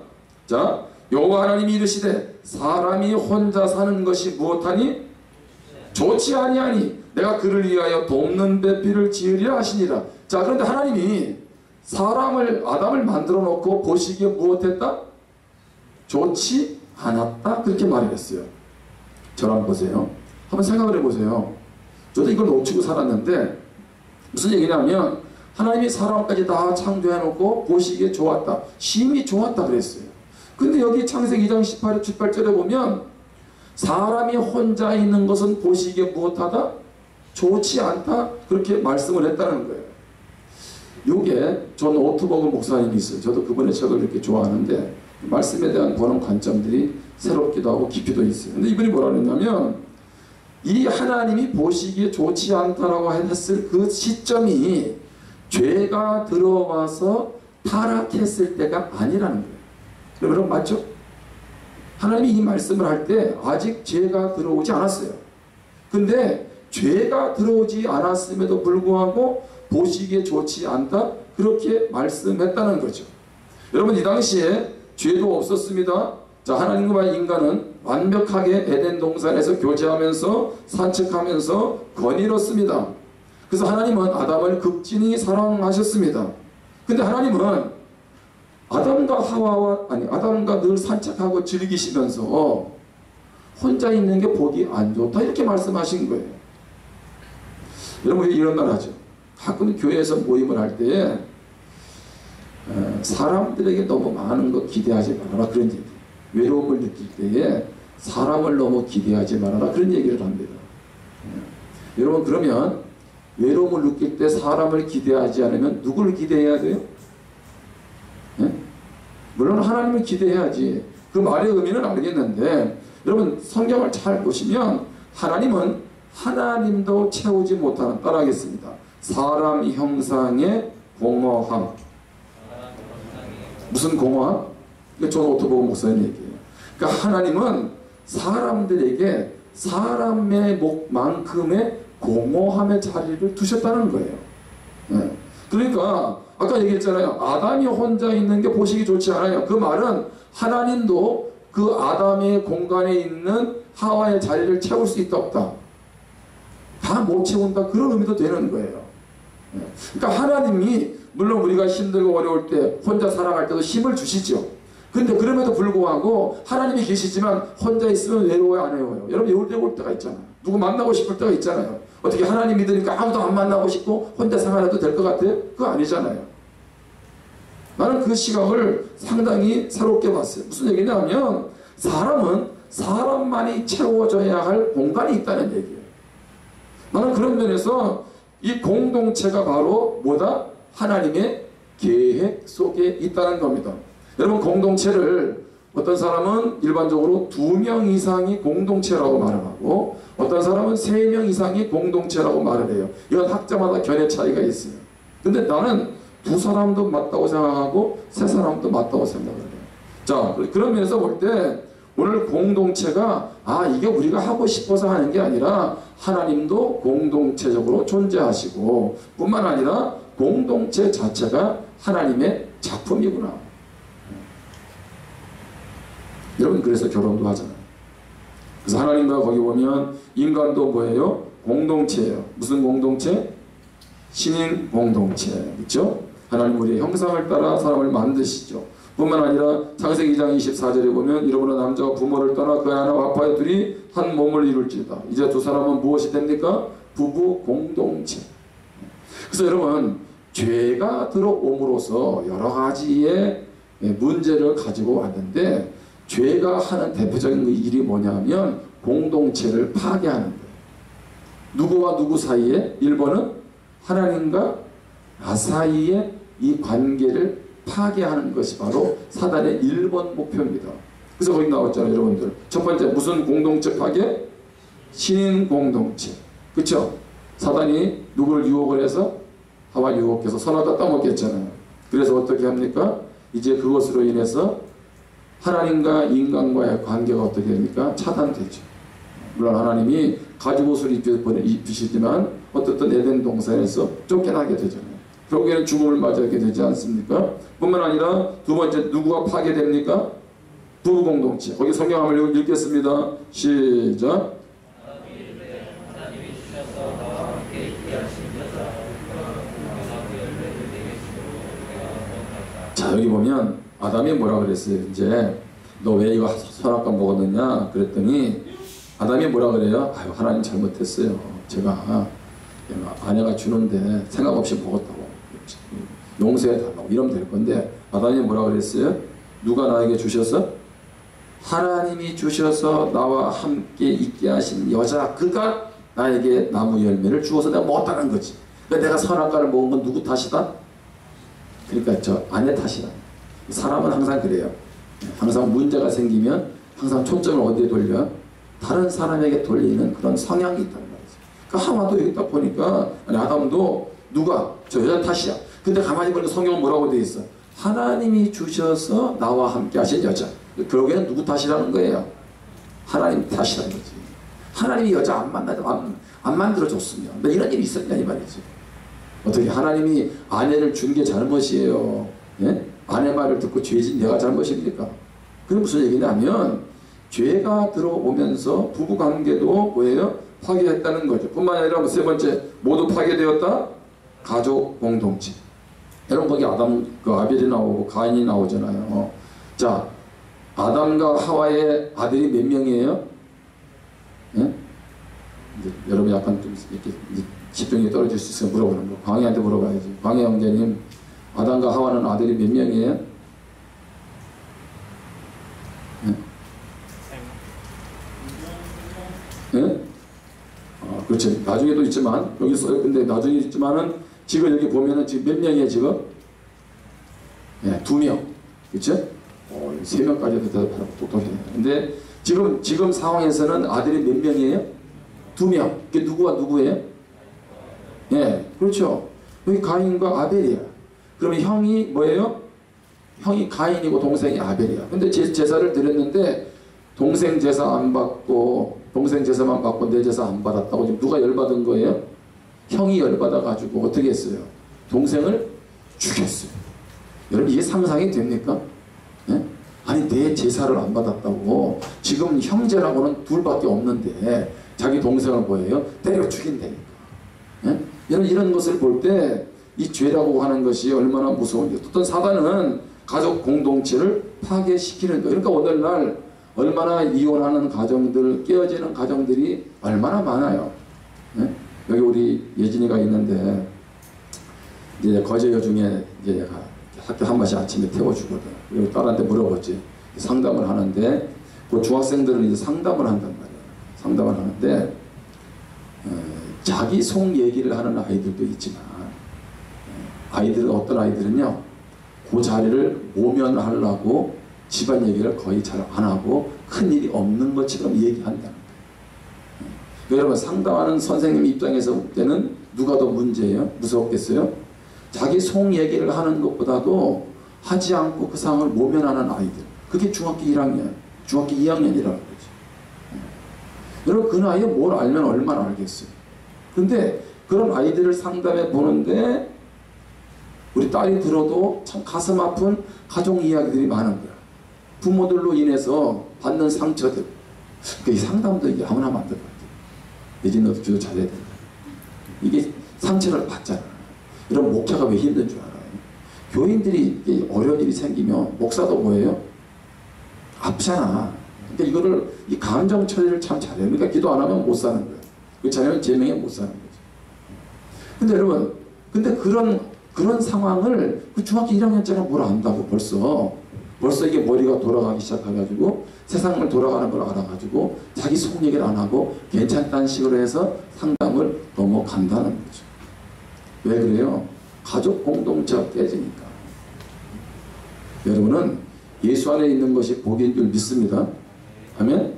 [SPEAKER 1] 자, 여호와 하나님이 이르시되 사람이 혼자 사는 것이 무엇하니? 좋지 아니하니 내가 그를 위하여 돕는 배필을 지으리라 하시니라. 자, 그런데 하나님이 아담을 만들어 놓고 보시기에 무엇했다? 좋지 않았다. 그렇게 말했어요. 저를 한번 보세요. 한번 생각을 해보세요. 저도 이걸 놓치고 살았는데 무슨 얘기냐면 하나님이 사람까지 다 창조해 놓고 보시기에 좋았다. 심히 좋았다 그랬어요. 근데 여기 창세기 2장 18절에 보면 사람이 혼자 있는 것은 보시기에 무엇하다? 좋지 않다. 그렇게 말씀을 했다는 거예요. 요게 존 오트버그 목사님이 있어요. 저도 그분의 책을 이렇게 좋아하는데 말씀에 대한 보는 관점들이 새롭기도 하고 깊이도 있어요. 근데 이분이 뭐라 그랬냐면 이 하나님이 보시기에 좋지 않다라고 했을 그 시점이 죄가 들어와서 타락했을 때가 아니라는 거예요. 여러분 맞죠? 하나님이 이 말씀을 할 때 아직 죄가 들어오지 않았어요. 근데 죄가 들어오지 않았음에도 불구하고 보시기에 좋지 않다 그렇게 말씀했다는 거죠. 여러분 이 당시에 죄도 없었습니다. 자, 하나님과 인간은 완벽하게 에덴 동산에서 교제하면서 산책하면서 거닐었습니다. 그래서 하나님은 아담을 극진히 사랑하셨습니다. 근데 하나님은 아담과 늘 산책하고 즐기시면서 혼자 있는 게 보기 안 좋다 이렇게 말씀하신 거예요. 여러분 왜 이런 말 하죠? 가끔 교회에서 모임을 할 때에 사람들에게 너무 많은 거 기대하지 말아라 그런 얘기. 외로움을 느낄 때에 사람을 너무 기대하지 말아라 그런 얘기를 합니다. 여러분 그러면 외로움을 느낄 때 사람을 기대하지 않으면 누구를 기대해야 돼요? 물론 하나님을 기대해야지. 그 말의 의미는 알겠는데 여러분 성경을 잘 보시면 하나님은 하나님도 채우지 못하는, 따라하겠습니다. 사람 형상의 공허함. 무슨 공허함? 존 오토버그 목사님 얘기예요. 그러니까 하나님은 사람들에게 사람의 만큼의 공허함의 자리를 두셨다는 거예요. 네. 그러니까 아까 얘기했잖아요. 아담이 혼자 있는 게 보시기 좋지 않아요. 그 말은 하나님도 그 아담의 공간에 있는 하와의 자리를 채울 수 있다 없다. 다 못 채운다. 그런 의미도 되는 거예요. 그러니까 하나님이 물론 우리가 힘들고 어려울 때 혼자 살아갈 때도 힘을 주시죠. 근데 그럼에도 불구하고 하나님이 계시지만 혼자 있으면 외로워요 안 외로워요? 여러분 외울 때가 있잖아요. 누구 만나고 싶을 때가 있잖아요. 어떻게 하나님 믿으니까 아무도 안 만나고 싶고 혼자 생활해도 될 것 같아요? 그거 아니잖아요. 나는 그 시각을 상당히 새롭게 봤어요. 무슨 얘기냐면 사람은 사람만이 채워져야 할 공간이 있다는 얘기예요. 나는 그런 면에서 이 공동체가 바로 뭐다? 하나님의 계획 속에 있다는 겁니다. 여러분, 공동체를 어떤 사람은 일반적으로 2명 이상이 공동체라고 말을 하고 어떤 사람은 3명 이상이 공동체라고 말을 해요. 이건 학자마다 견해 차이가 있어요. 근데 나는 2사람도 맞다고 생각하고 3사람도 맞다고 생각을 해요. 자, 그런 면에서 볼 때 오늘 공동체가 이게 우리가 하고 싶어서 하는 게 아니라 하나님도 공동체적으로 존재하시고 뿐만 아니라 공동체 자체가 하나님의 작품이구나. 여러분, 그래서 결혼도 하잖아요. 그래서 하나님과 거기 보면 인간도 뭐예요? 공동체예요. 무슨 공동체? 신인 공동체. 그렇죠? 하나님 우리의 형상을 따라 사람을 만드시죠. 뿐만 아니라 창세기 2장 24절에 보면 이러므로 남자가 부모를 떠나 그 아내와 합하여 둘이 한 몸을 이룰지어다. 이제 2사람은 무엇이 됩니까? 부부 공동체. 그래서 여러분, 죄가 들어옴으로써 여러 가지의 문제를 가지고 왔는데 죄가 하는 대표적인 일이 뭐냐면 공동체를 파괴하는 거예요. 누구와 누구 사이에? 1번은 하나님과 나 사이에 이 관계를 파괴하는 것이 바로 사단의 1번 목표입니다. 그래서 거기 나왔잖아요, 여러분들. 첫 번째, 무슨 공동체 파괴? 신인 공동체. 그렇죠? 사단이 누구를 유혹을 해서 하와 유혹해서 선하다 따먹겠잖아요. 그래서 어떻게 합니까? 이제 그것으로 인해서 하나님과 인간과의 관계가 어떻게 됩니까? 차단되죠. 물론 하나님이 가죽옷을 입히시지만 어떻든 에덴 동산에서 쫓겨나게 되잖아요. 결국에는 죽음을 맞이하게 되지 않습니까? 뿐만 아니라 2번째, 누구가 파괴됩니까? 부부공동체. 거기 성경 한번 읽겠습니다. 시작. 자, 여기 보면 아담이 뭐라 그랬어요? 이제 너 왜 이거 선악과 먹었느냐? 그랬더니 아담이 뭐라 그래요? 아유, 하나님 잘못했어요. 제가 아내가 주는데 생각 없이 먹었다고. 용서해달라고 이러면 될 건데 아담이 뭐라 그랬어요? 누가 나에게 주셔서? 하나님이 주셔서 나와 함께 있게 하신 여자, 그가 나에게 나무 열매를 주어서 내가 먹었다는 거지. 그러니까 내가 선악과를 먹은 건 누구 탓이다? 그러니까 저 아내 탓이다. 사람은 항상 그래요. 항상 문제가 생기면 항상 초점을 어디에 돌려? 다른 사람에게 돌리는 그런 성향이 있단 말이죠. 그러니까 하와도 여기 딱 보니까 아담도 누가? 저 여자 탓이야. 근데 가만히 보니까 성경은 뭐라고 되어 있어? 하나님이 주셔서 나와 함께 하신 여자. 결국에는 누구 탓이라는 거예요? 하나님 탓이라는 거지. 하나님이 여자 안 만들어줬으면 이런 일이 있었냐 이 말이지. 어떻게 하나님이 아내를 준 게 잘못이에요. 예? 아내 말을 듣고 죄진 내가 잘못입니까? 그게 무슨 얘기냐면 죄가 들어오면서 부부관계도 뭐예요? 파괴했다는 거죠. 뿐만 아니라 세 번째, 모두 파괴되었다? 가족 공동체. 여러분 거기 아벨이 나오고 가인이 나오잖아요. 자, 아담과 하와의 아들이 몇 명이에요? 예? 이제 여러분 약간 좀 이렇게 집중이 떨어질 수 있어서 물어보는 거. 광희한테 물어봐야지. 광희 형제님, 아담과 하와는 아들이 몇 명이에요? 예? 예? 그렇지. 나중에도 있지만 여기 써요. 근데 나중에 있지만은 지금 여기 보면은 지금 몇 명이에요 지금? 예, 2명. 그렇죠? 3명까지도 다 똑똑해요. 근데 지금 상황에서는 아들이 몇 명이에요? 2명. 그게 누구와 누구예요? 예, 그렇죠. 여기 가인과 아벨이야. 그러면 형이 뭐예요? 형이 가인이고 동생이 아벨이야. 근데 제사를 드렸는데 동생 제사 안 받고 동생 제사만 받고 내 제사 안 받았다고 지금 누가 열받은 거예요? 형이 열받아가지고 어떻게 했어요? 동생을 죽였어요. 여러분 이게 상상이 됩니까? 예? 아니 내 제사를 안 받았다고 지금 형제라고는 둘밖에 없는데 자기 동생을 뭐예요? 때려 죽인다니까. 예? 이런 것을 볼 때 이 죄라고 하는 것이 얼마나 무서운지. 어떤 사단은 가족 공동체를 파괴시키는 거예요. 그러니까 오늘날 얼마나 이혼하는 가정들, 깨어지는 가정들이 얼마나 많아요. 예? 여기 우리 예진이가 있는데 이제 거제여 중에 이제 내가 학교 한 번씩 아침에 태워주거든. 그리고 딸한테 물어봤지. 상담을 하는데 그 중학생들은 이제 상담을 한단 말이야. 상담을 하는데 자기 속 얘기를 하는 아이들도 있지만 아이들은 어떤 아이들은요 그 자리를 모면하려고 집안 얘기를 거의 잘 안 하고 큰일이 없는 것처럼 얘기한다는 거예요. 여러분, 상담하는 선생님 입장에서 볼 때는 누가 더 문제예요? 무섭겠어요? 자기 속 얘기를 하는 것보다도 하지 않고 그 상황을 모면하는 아이들, 그게 중학교 1학년, 중학교 2학년이라는 거죠. 여러분, 그 나이에 뭘 알면 얼마나 알겠어요. 근데 그런 아이들을 상담해 보는데 우리 딸이 들어도 참 가슴 아픈 가족 이야기들이 많은 거야. 부모들로 인해서 받는 상처들. 이 상담도 이게 아무나 만들 것 같아요. 예진이 너도 기도 잘해야 된다. 이게 상처를 받잖아. 이런 목회가 왜 힘든 줄 알아요? 교인들이 어려운 일이 생기면 목사도 뭐예요? 아프잖아. 그러니까 이거를 이 감정 처리를 참 잘해요. 그러니까 기도 안 하면 못 사는 거예요. 그 자녀는 제명에 못 사는 거죠. 근데 여러분, 근데 그런 상황을 그 중학교 1학년짜리가 뭘 안다고 벌써 이게 머리가 돌아가기 시작해가지고 세상을 돌아가는 걸 알아가지고 자기 속 얘기를 안 하고 괜찮다는 식으로 해서 상담을 넘어간다는 거죠. 왜 그래요? 가족 공동체가 깨지니까. 여러분은 예수 안에 있는 것이 복인 줄 믿습니다. 아멘?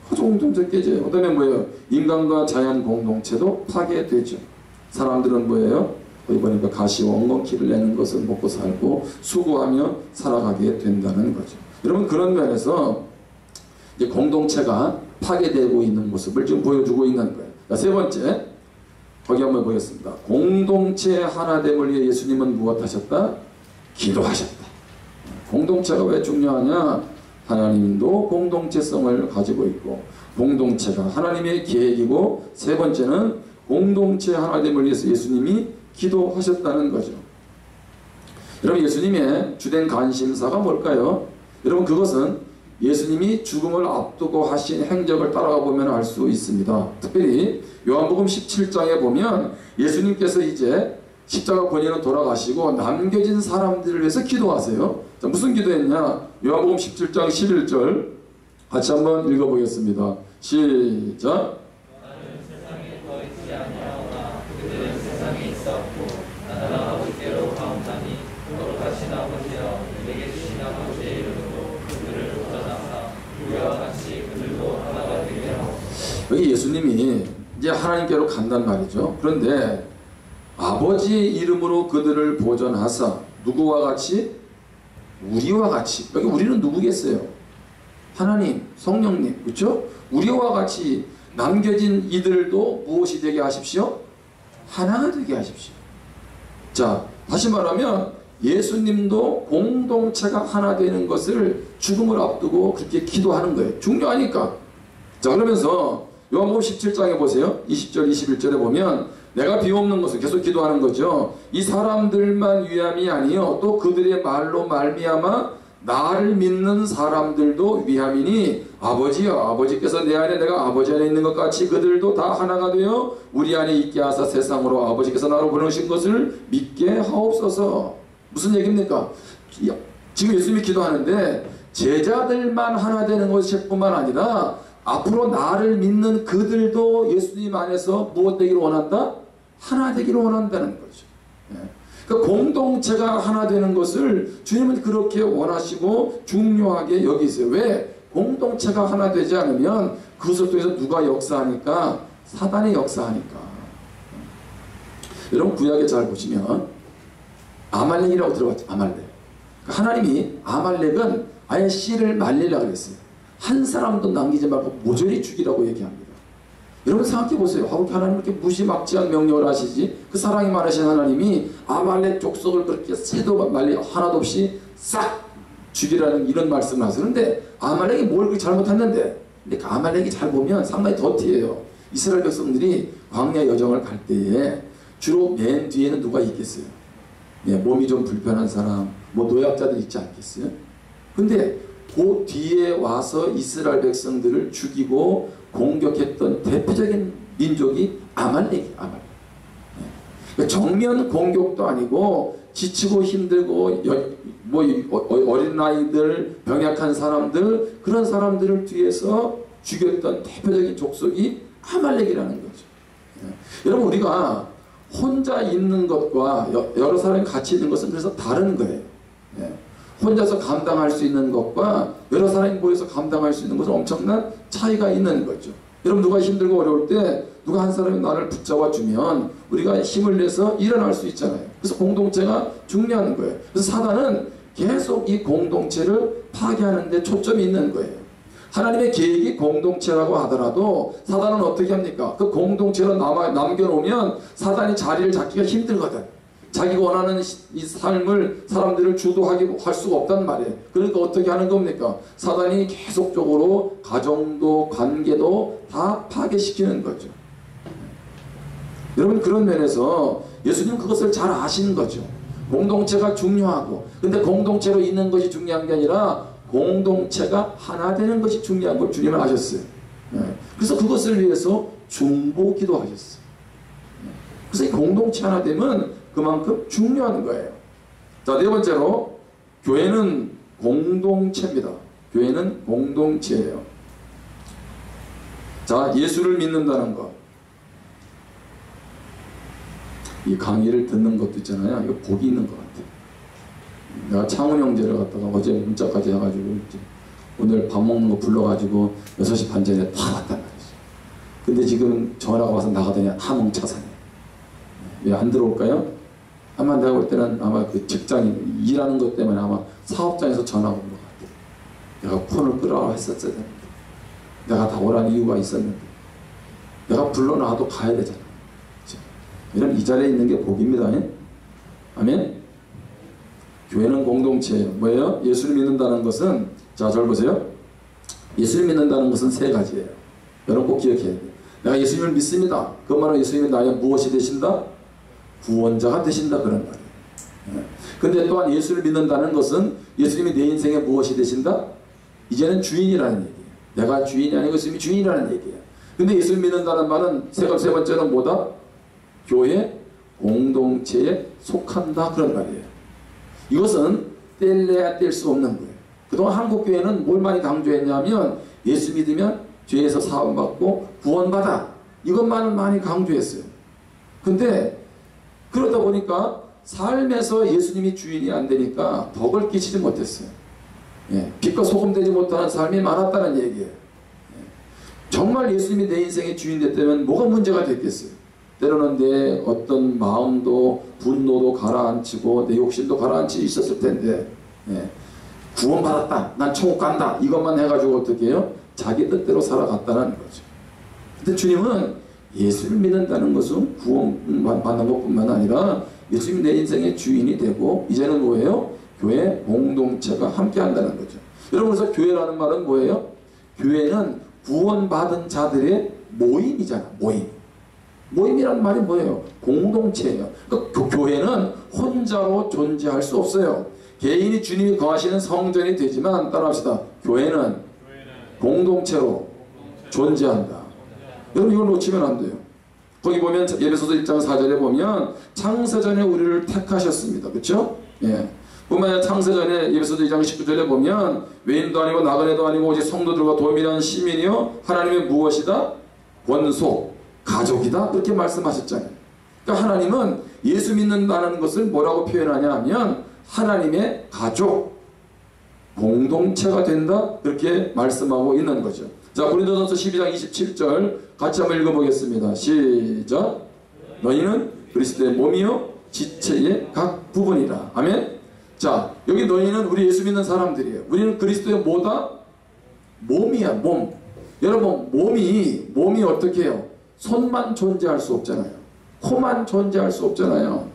[SPEAKER 1] 가족 공동체 깨져요. 그 다음에 뭐예요? 인간과 자연 공동체도 파괴되죠. 사람들은 뭐예요? 이번에 가시와 엉겅퀴를 내는 것을 먹고 살고 수고하며 살아가게 된다는 거죠. 여러분, 그런 면에서 이제 공동체가 파괴되고 있는 모습을 지금 보여주고 있는 거예요. 자, 세 번째, 거기 한번 보겠습니다. 공동체 하나됨을 위해 예수님은 무엇하셨다? 기도하셨다. 공동체가 왜 중요하냐? 하나님도 공동체성을 가지고 있고 공동체가 하나님의 계획이고, 세 번째는 공동체 하나됨을 위해서 예수님이 기도하셨다는 거죠. 여러분, 예수님의 주된 관심사가 뭘까요? 여러분, 그것은 예수님이 죽음을 앞두고 하신 행적을 따라가 보면 알 수 있습니다. 특별히 요한복음 17장에 보면 예수님께서 이제 십자가 권위는 돌아가시고 남겨진 사람들을 위해서 기도하세요. 자, 무슨 기도했냐? 요한복음 17장 11절 같이 한번 읽어보겠습니다. 시작. 여기 예수님이 이제 하나님께로 간단 말이죠. 그런데 아버지의 이름으로 그들을 보존하사 누구와 같이? 우리와 같이. 여기 우리는 누구겠어요? 하나님, 성령님, 그렇죠? 우리와 같이 남겨진 이들도 무엇이 되게 하십시오? 하나가 되게 하십시오. 자, 다시 말하면 예수님도 공동체가 하나 되는 것을 죽음을 앞두고 그렇게 기도하는 거예요. 중요하니까. 자, 그러면서 요한복음 17장에 보세요. 20절 21절에 보면 내가 비옵는 것을 계속 기도하는 거죠. 이 사람들만 위함이 아니요 또 그들의 말로 말미암아 나를 믿는 사람들도 위함이니 아버지여, 아버지께서 내 안에 내가 아버지 안에 있는 것 같이 그들도 다 하나가 되어 우리 안에 있게 하사 세상으로 아버지께서 나로 보내신 것을 믿게 하옵소서. 무슨 얘기입니까? 지금 예수님이 기도하는데 제자들만 하나 되는 것일 뿐만 아니라 앞으로 나를 믿는 그들도 예수님 안에서 무엇 되기를 원한다? 하나 되기를 원한다는 거죠. 그러니까 공동체가 하나 되는 것을 주님은 그렇게 원하시고 중요하게 여기세요. 왜? 공동체가 하나 되지 않으면 그것을 통해서 누가 역사하니까? 사단이 역사하니까. 여러분, 구약에 잘 보시면 아말렉이라고 들어봤죠. 아말렉. 그러니까 하나님이 아말렉은 아예 씨를 말리려고 그랬어요. 한 사람도 남기지 말고 모조리 죽이라고 얘기합니다. 여러분 생각해 보세요. 하나님 이렇게 무시막지한 명령을 하시지? 그 사랑이 많으신 하나님이 아말렉 족속을 그렇게 새도 말리 하나도 없이 싹 죽이라는 이런 말씀을 하세요. 그런데 아말렉이 뭘 그렇게 잘못했는데? 근데 그 아말렉이 잘 보면 상당히 더티해요. 이스라엘 백성들이 광야 여정을 갈 때에 주로 맨 뒤에는 누가 있겠어요? 네, 몸이 좀 불편한 사람, 뭐 노약자들 있지 않겠어요? 근데 그 뒤에 와서 이스라엘 백성들을 죽이고 공격했던 대표적인 민족이 아말렉이에요. 아말렉. 네. 정면 공격도 아니고 지치고 힘들고 어린 아이들, 병약한 사람들, 그런 사람들을 뒤에서 죽였던 대표적인 족속이 아말렉이라는 거죠. 네. 여러분, 우리가 혼자 있는 것과 여러 사람이 같이 있는 것은 그래서 다른 거예요. 혼자서 감당할 수 있는 것과 여러 사람이 모여서 감당할 수 있는 것은 엄청난 차이가 있는 거죠. 여러분, 누가 힘들고 어려울 때 누가 한 사람이 나를 붙잡아 주면 우리가 힘을 내서 일어날 수 있잖아요. 그래서 공동체가 중요한 거예요. 그래서 사단은 계속 이 공동체를 파괴하는 데 초점이 있는 거예요. 하나님의 계획이 공동체라고 하더라도 사단은 어떻게 합니까? 그 공동체로 남겨놓으면 사단이 자리를 잡기가 힘들거든. 자기가 원하는 이 삶을 사람들을 주도하게 할 수가 없단 말이에요. 그러니까 어떻게 하는 겁니까? 사단이 계속적으로 가정도 관계도 다 파괴시키는 거죠. 여러분, 그런 면에서 예수님은 그것을 잘 아시는 거죠. 공동체가 중요하고, 근데 공동체로 있는 것이 중요한 게 아니라 공동체가 하나 되는 것이 중요한 걸 주님은 아셨어요. 그래서 그것을 위해서 중보기도 하셨어요. 그래서 이 공동체 하나 되면 그만큼 중요한 거예요. 자, 네 번째로 교회는 공동체입니다. 교회는 공동체예요. 자, 예수를 믿는다는 것. 이 강의를 듣는 것도 있잖아요. 이거 복이 있는 것 같아요. 내가 창훈 형제를 갖다가 어제 문자까지 해가지고 오늘 밥 먹는 거 불러가지고 6시 반 전에 다 왔단 말이죠. 근데 지금 전화가 와서 나가더니 하몽차산이에요. 왜 안 들어올까요? 아마 내가 볼 때는 아마 그 직장인 일하는 것 때문에 아마 사업장에서 전화가 온 것 같아요. 내가 폰을 끌어라 했었어야 되는데, 내가 다 오라는 이유가 있었는데, 내가 불러놔도 가야 되잖아. 이런 이 자리에 있는 게 복입니다. 아멘. 교회는 공동체예요. 뭐예요? 예수를 믿는다는 것은, 자, 저를 보세요. 예수를 믿는다는 것은 세 가지예요. 여러분 꼭 기억해야 돼요. 내가 예수님을 믿습니다. 그 말은 예수님이 나의 무엇이 되신다? 구원자가 되신다, 그런 말이에요. 근데 또한 예수를 믿는다는 것은 예수님이 내 인생에 무엇이 되신다? 이제는 주인이라는 얘기예요. 내가 주인이 아니고 예수님이 주인이라는 얘기예요. 근데 예수를 믿는다는 말은 세 번째는 뭐다? 교회 공동체에 속한다, 그런 말이에요. 이것은 뗄래야 뗄 수 없는 거예요. 그동안 한국교회는 뭘 많이 강조했냐면 예수 믿으면 죄에서 사함받고 구원받아, 이것만을 많이 강조했어요. 근데 그러다 보니까 삶에서 예수님이 주인이 안 되니까 덕을 끼치지 못했어요. 빛과 소금 되지 못하는 삶이 많았다는 얘기예요. 정말 예수님이 내 인생의 주인 됐다면 뭐가 문제가 됐겠어요? 때로는 내 어떤 마음도 분노도 가라앉히고 내 욕심도 가라앉히 있었을 텐데, 구원받았다, 난 천국 간다, 이것만 해가지고 어떻게 해요? 자기 뜻대로 살아갔다는 거죠. 근데 주님은 예수를 믿는다는 것은 구원받는 것뿐만 아니라 예수님이 내 인생의 주인이 되고, 이제는 뭐예요? 교회 공동체가 함께 한다는 거죠. 여러분, 그래서 교회라는 말은 뭐예요? 교회는 구원받은 자들의 모임이잖아. 모임이라는 말이 뭐예요? 공동체예요. 그러니까 교회는 혼자로 존재할 수 없어요. 개인이 주님이 거하시는 성전이 되지만, 따라합시다. 교회는 공동체로 존재한다. 여러분, 이걸 놓치면 안 돼요. 거기 보면 에베소서 1장 4절에 보면 창세전에 우리를 택하셨습니다. 그렇죠? 뿐만 아니라 창세전에 에베소서 2장 19절에 보면 외인도 아니고 나그네도 아니고 오직 성도들과 동일한 시민이요 하나님의 무엇이다? 원속, 가족이다, 그렇게 말씀하셨잖아요. 그러니까 하나님은 예수 믿는다는 것을 뭐라고 표현하냐 하면 하나님의 가족, 공동체가 된다, 그렇게 말씀하고 있는 거죠. 자, 고린도전서 12장 27절 같이 한번 읽어보겠습니다. 시작. 너희는 그리스도의 몸이요 지체의 각 부분이라. 아멘. 자, 여기 너희는 우리 예수 믿는 사람들이에요. 우리는 그리스도의 뭐다? 몸이야, 몸. 여러분, 몸이 어떻게 해요? 손만 존재할 수 없잖아요. 코만 존재할 수 없잖아요.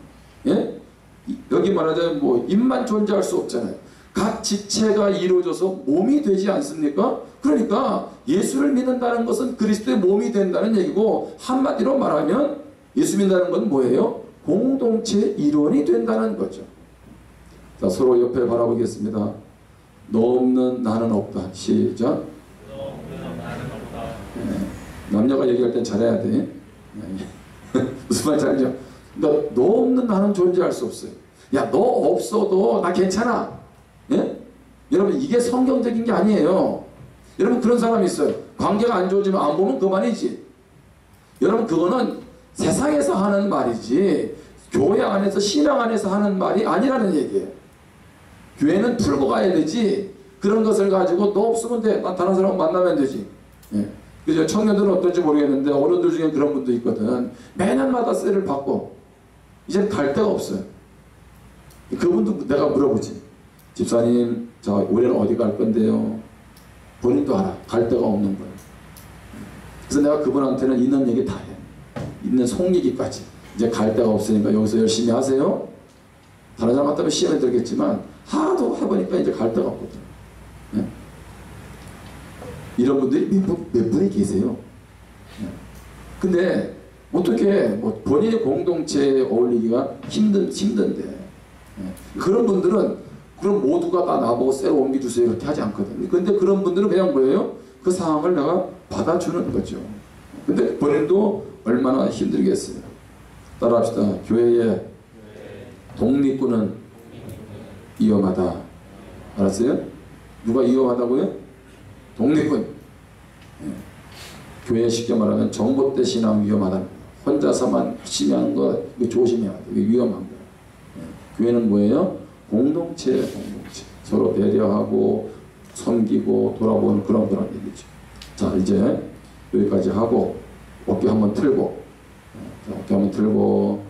[SPEAKER 1] 여기 말하자면 뭐 입만 존재할 수 없잖아요. 각 지체가 이루어져서 몸이 되지 않습니까? 그러니까 예수를 믿는다는 것은 그리스도의 몸이 된다는 얘기고, 한마디로 말하면 예수 믿는다는 건 뭐예요? 공동체의 일원이 된다는 거죠. 자, 서로 옆에 바라보겠습니다. 너 없는 나는 없다. 시작.
[SPEAKER 3] 너 없는 나는 없다.
[SPEAKER 1] 남녀가 얘기할 땐 잘해야 돼. 무슨 말인지 알죠? 그러니까 너 없는 나는 존재할 수 없어요. 야, 너 없어도 나 괜찮아. 여러분, 이게 성경적인 게 아니에요. 여러분, 그런 사람이 있어요. 관계가 안 좋아지면 안 보면 그만이지. 여러분, 그거는 세상에서 하는 말이지 교회 안에서, 신앙 안에서 하는 말이 아니라는 얘기예요. 교회는 풀고 가야 되지. 그런 것을 가지고 너 없으면 돼. 난 다른 사람 만나면 되지. 예. 그죠? 청년들은 어떤지 모르겠는데 어른들 중에 그런 분도 있거든. 매년마다 세를 받고 이제 갈 데가 없어요. 그분도 내가 물어보지. 집사님, 자 올해는 어디 갈 건데요? 본인도 알아. 갈 데가 없는 거예요. 그래서 내가 그분한테는 있는 얘기 다 해. 있는 속 얘기까지. 이제 갈 데가 없으니까 여기서 열심히 하세요. 다른 사람 같다면 시험에 들겠지만 하도 해보니까 이제 갈 데가 없거든. 네? 이런 분들이 몇 분이 계세요. 네. 근데 어떻게 뭐 본인의 공동체에 어울리기가 힘든데 네. 그런 분들은 그럼 모두가 다 나보고 쎄로 옮겨주세요 이렇게 하지 않거든. 근데 그런 분들은 그냥 뭐예요? 그 상황을 내가 받아주는 거죠. 근데 본인도 얼마나 힘들겠어요. 따라합시다. 교회의 독립군은 위험하다. 알았어요? 누가 위험하다고요? 독립군. 예. 교회 쉽게 말하면 정보대 신앙 위험하다. 혼자서만 열심히 하는 거 이거 조심해야 돼. 이게 위험한 거예요. 예. 교회는 뭐예요? 공동체. 서로 배려하고 섬기고 돌아보는 그런 얘기죠. 자, 이제 여기까지 하고 어깨 한번 틀고 어깨 한번 틀고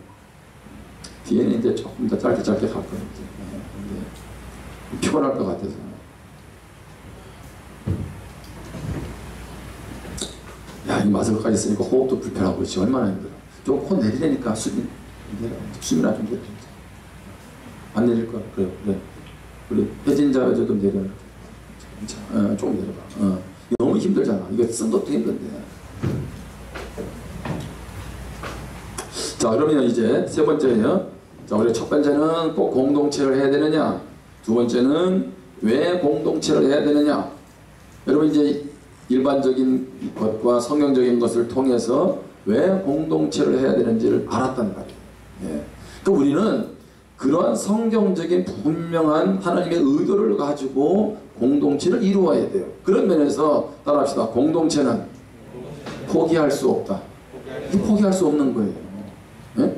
[SPEAKER 1] 뒤에는 이제 조금 더 짧게 갈 거예요. 피곤할 것 같아서. 야, 이 마스크까지 쓰니까 호흡도 불편하고 그렇지. 얼마나 힘들어. 좀 코 내리려니까 숨이나 좀 내려. 안 내릴 거야. 그래. 그래. 혜진자여도 좀 내려. 조금 내려봐. 너무 힘들잖아. 이거 쓴 것도 힘든데. 자, 그러면 이제 세 번째요. 자, 우리 첫 번째는 꼭 공동체를 해야 되느냐? 두 번째는 왜 공동체를 해야 되느냐? 여러분 이제 일반적인 것과 성경적인 것을 통해서 왜 공동체를 해야 되는지를 알았단 말이에요. 예. 그러니까 우리는 그러한 성경적인 분명한 하나님의 의도를 가지고 공동체를 이루어야 돼요. 그런 면에서 따라합시다. 공동체는 포기할 수 없다. 이게 포기할 수 없는 거예요. 예?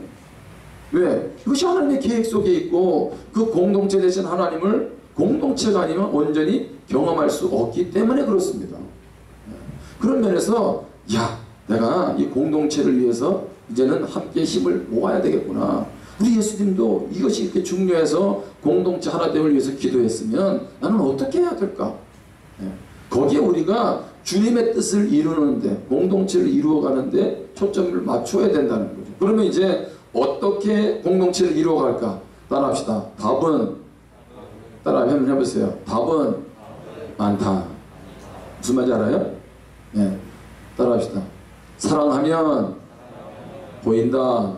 [SPEAKER 1] 왜? 이것이 하나님의 계획 속에 있고 그 공동체 되신 하나님을 공동체가 아니면 온전히 경험할 수 없기 때문에 그렇습니다. 그런 면에서 야, 내가 이 공동체를 위해서 이제는 함께 힘을 모아야 되겠구나. 우리 예수님도 이것이 이렇게 중요해서 공동체 하나됨을 위해서 기도했으면 나는 어떻게 해야 될까? 거기에 우리가 주님의 뜻을 이루는데 공동체를 이루어가는데 초점을 맞춰야 된다는 거죠. 그러면 이제 어떻게 공동체를 이루어갈까? 따라합시다. 답은 따라 한번 해보세요. 답은 많다. 무슨 말인지 알아요? 네. 따라합시다. 사랑하면 보인다.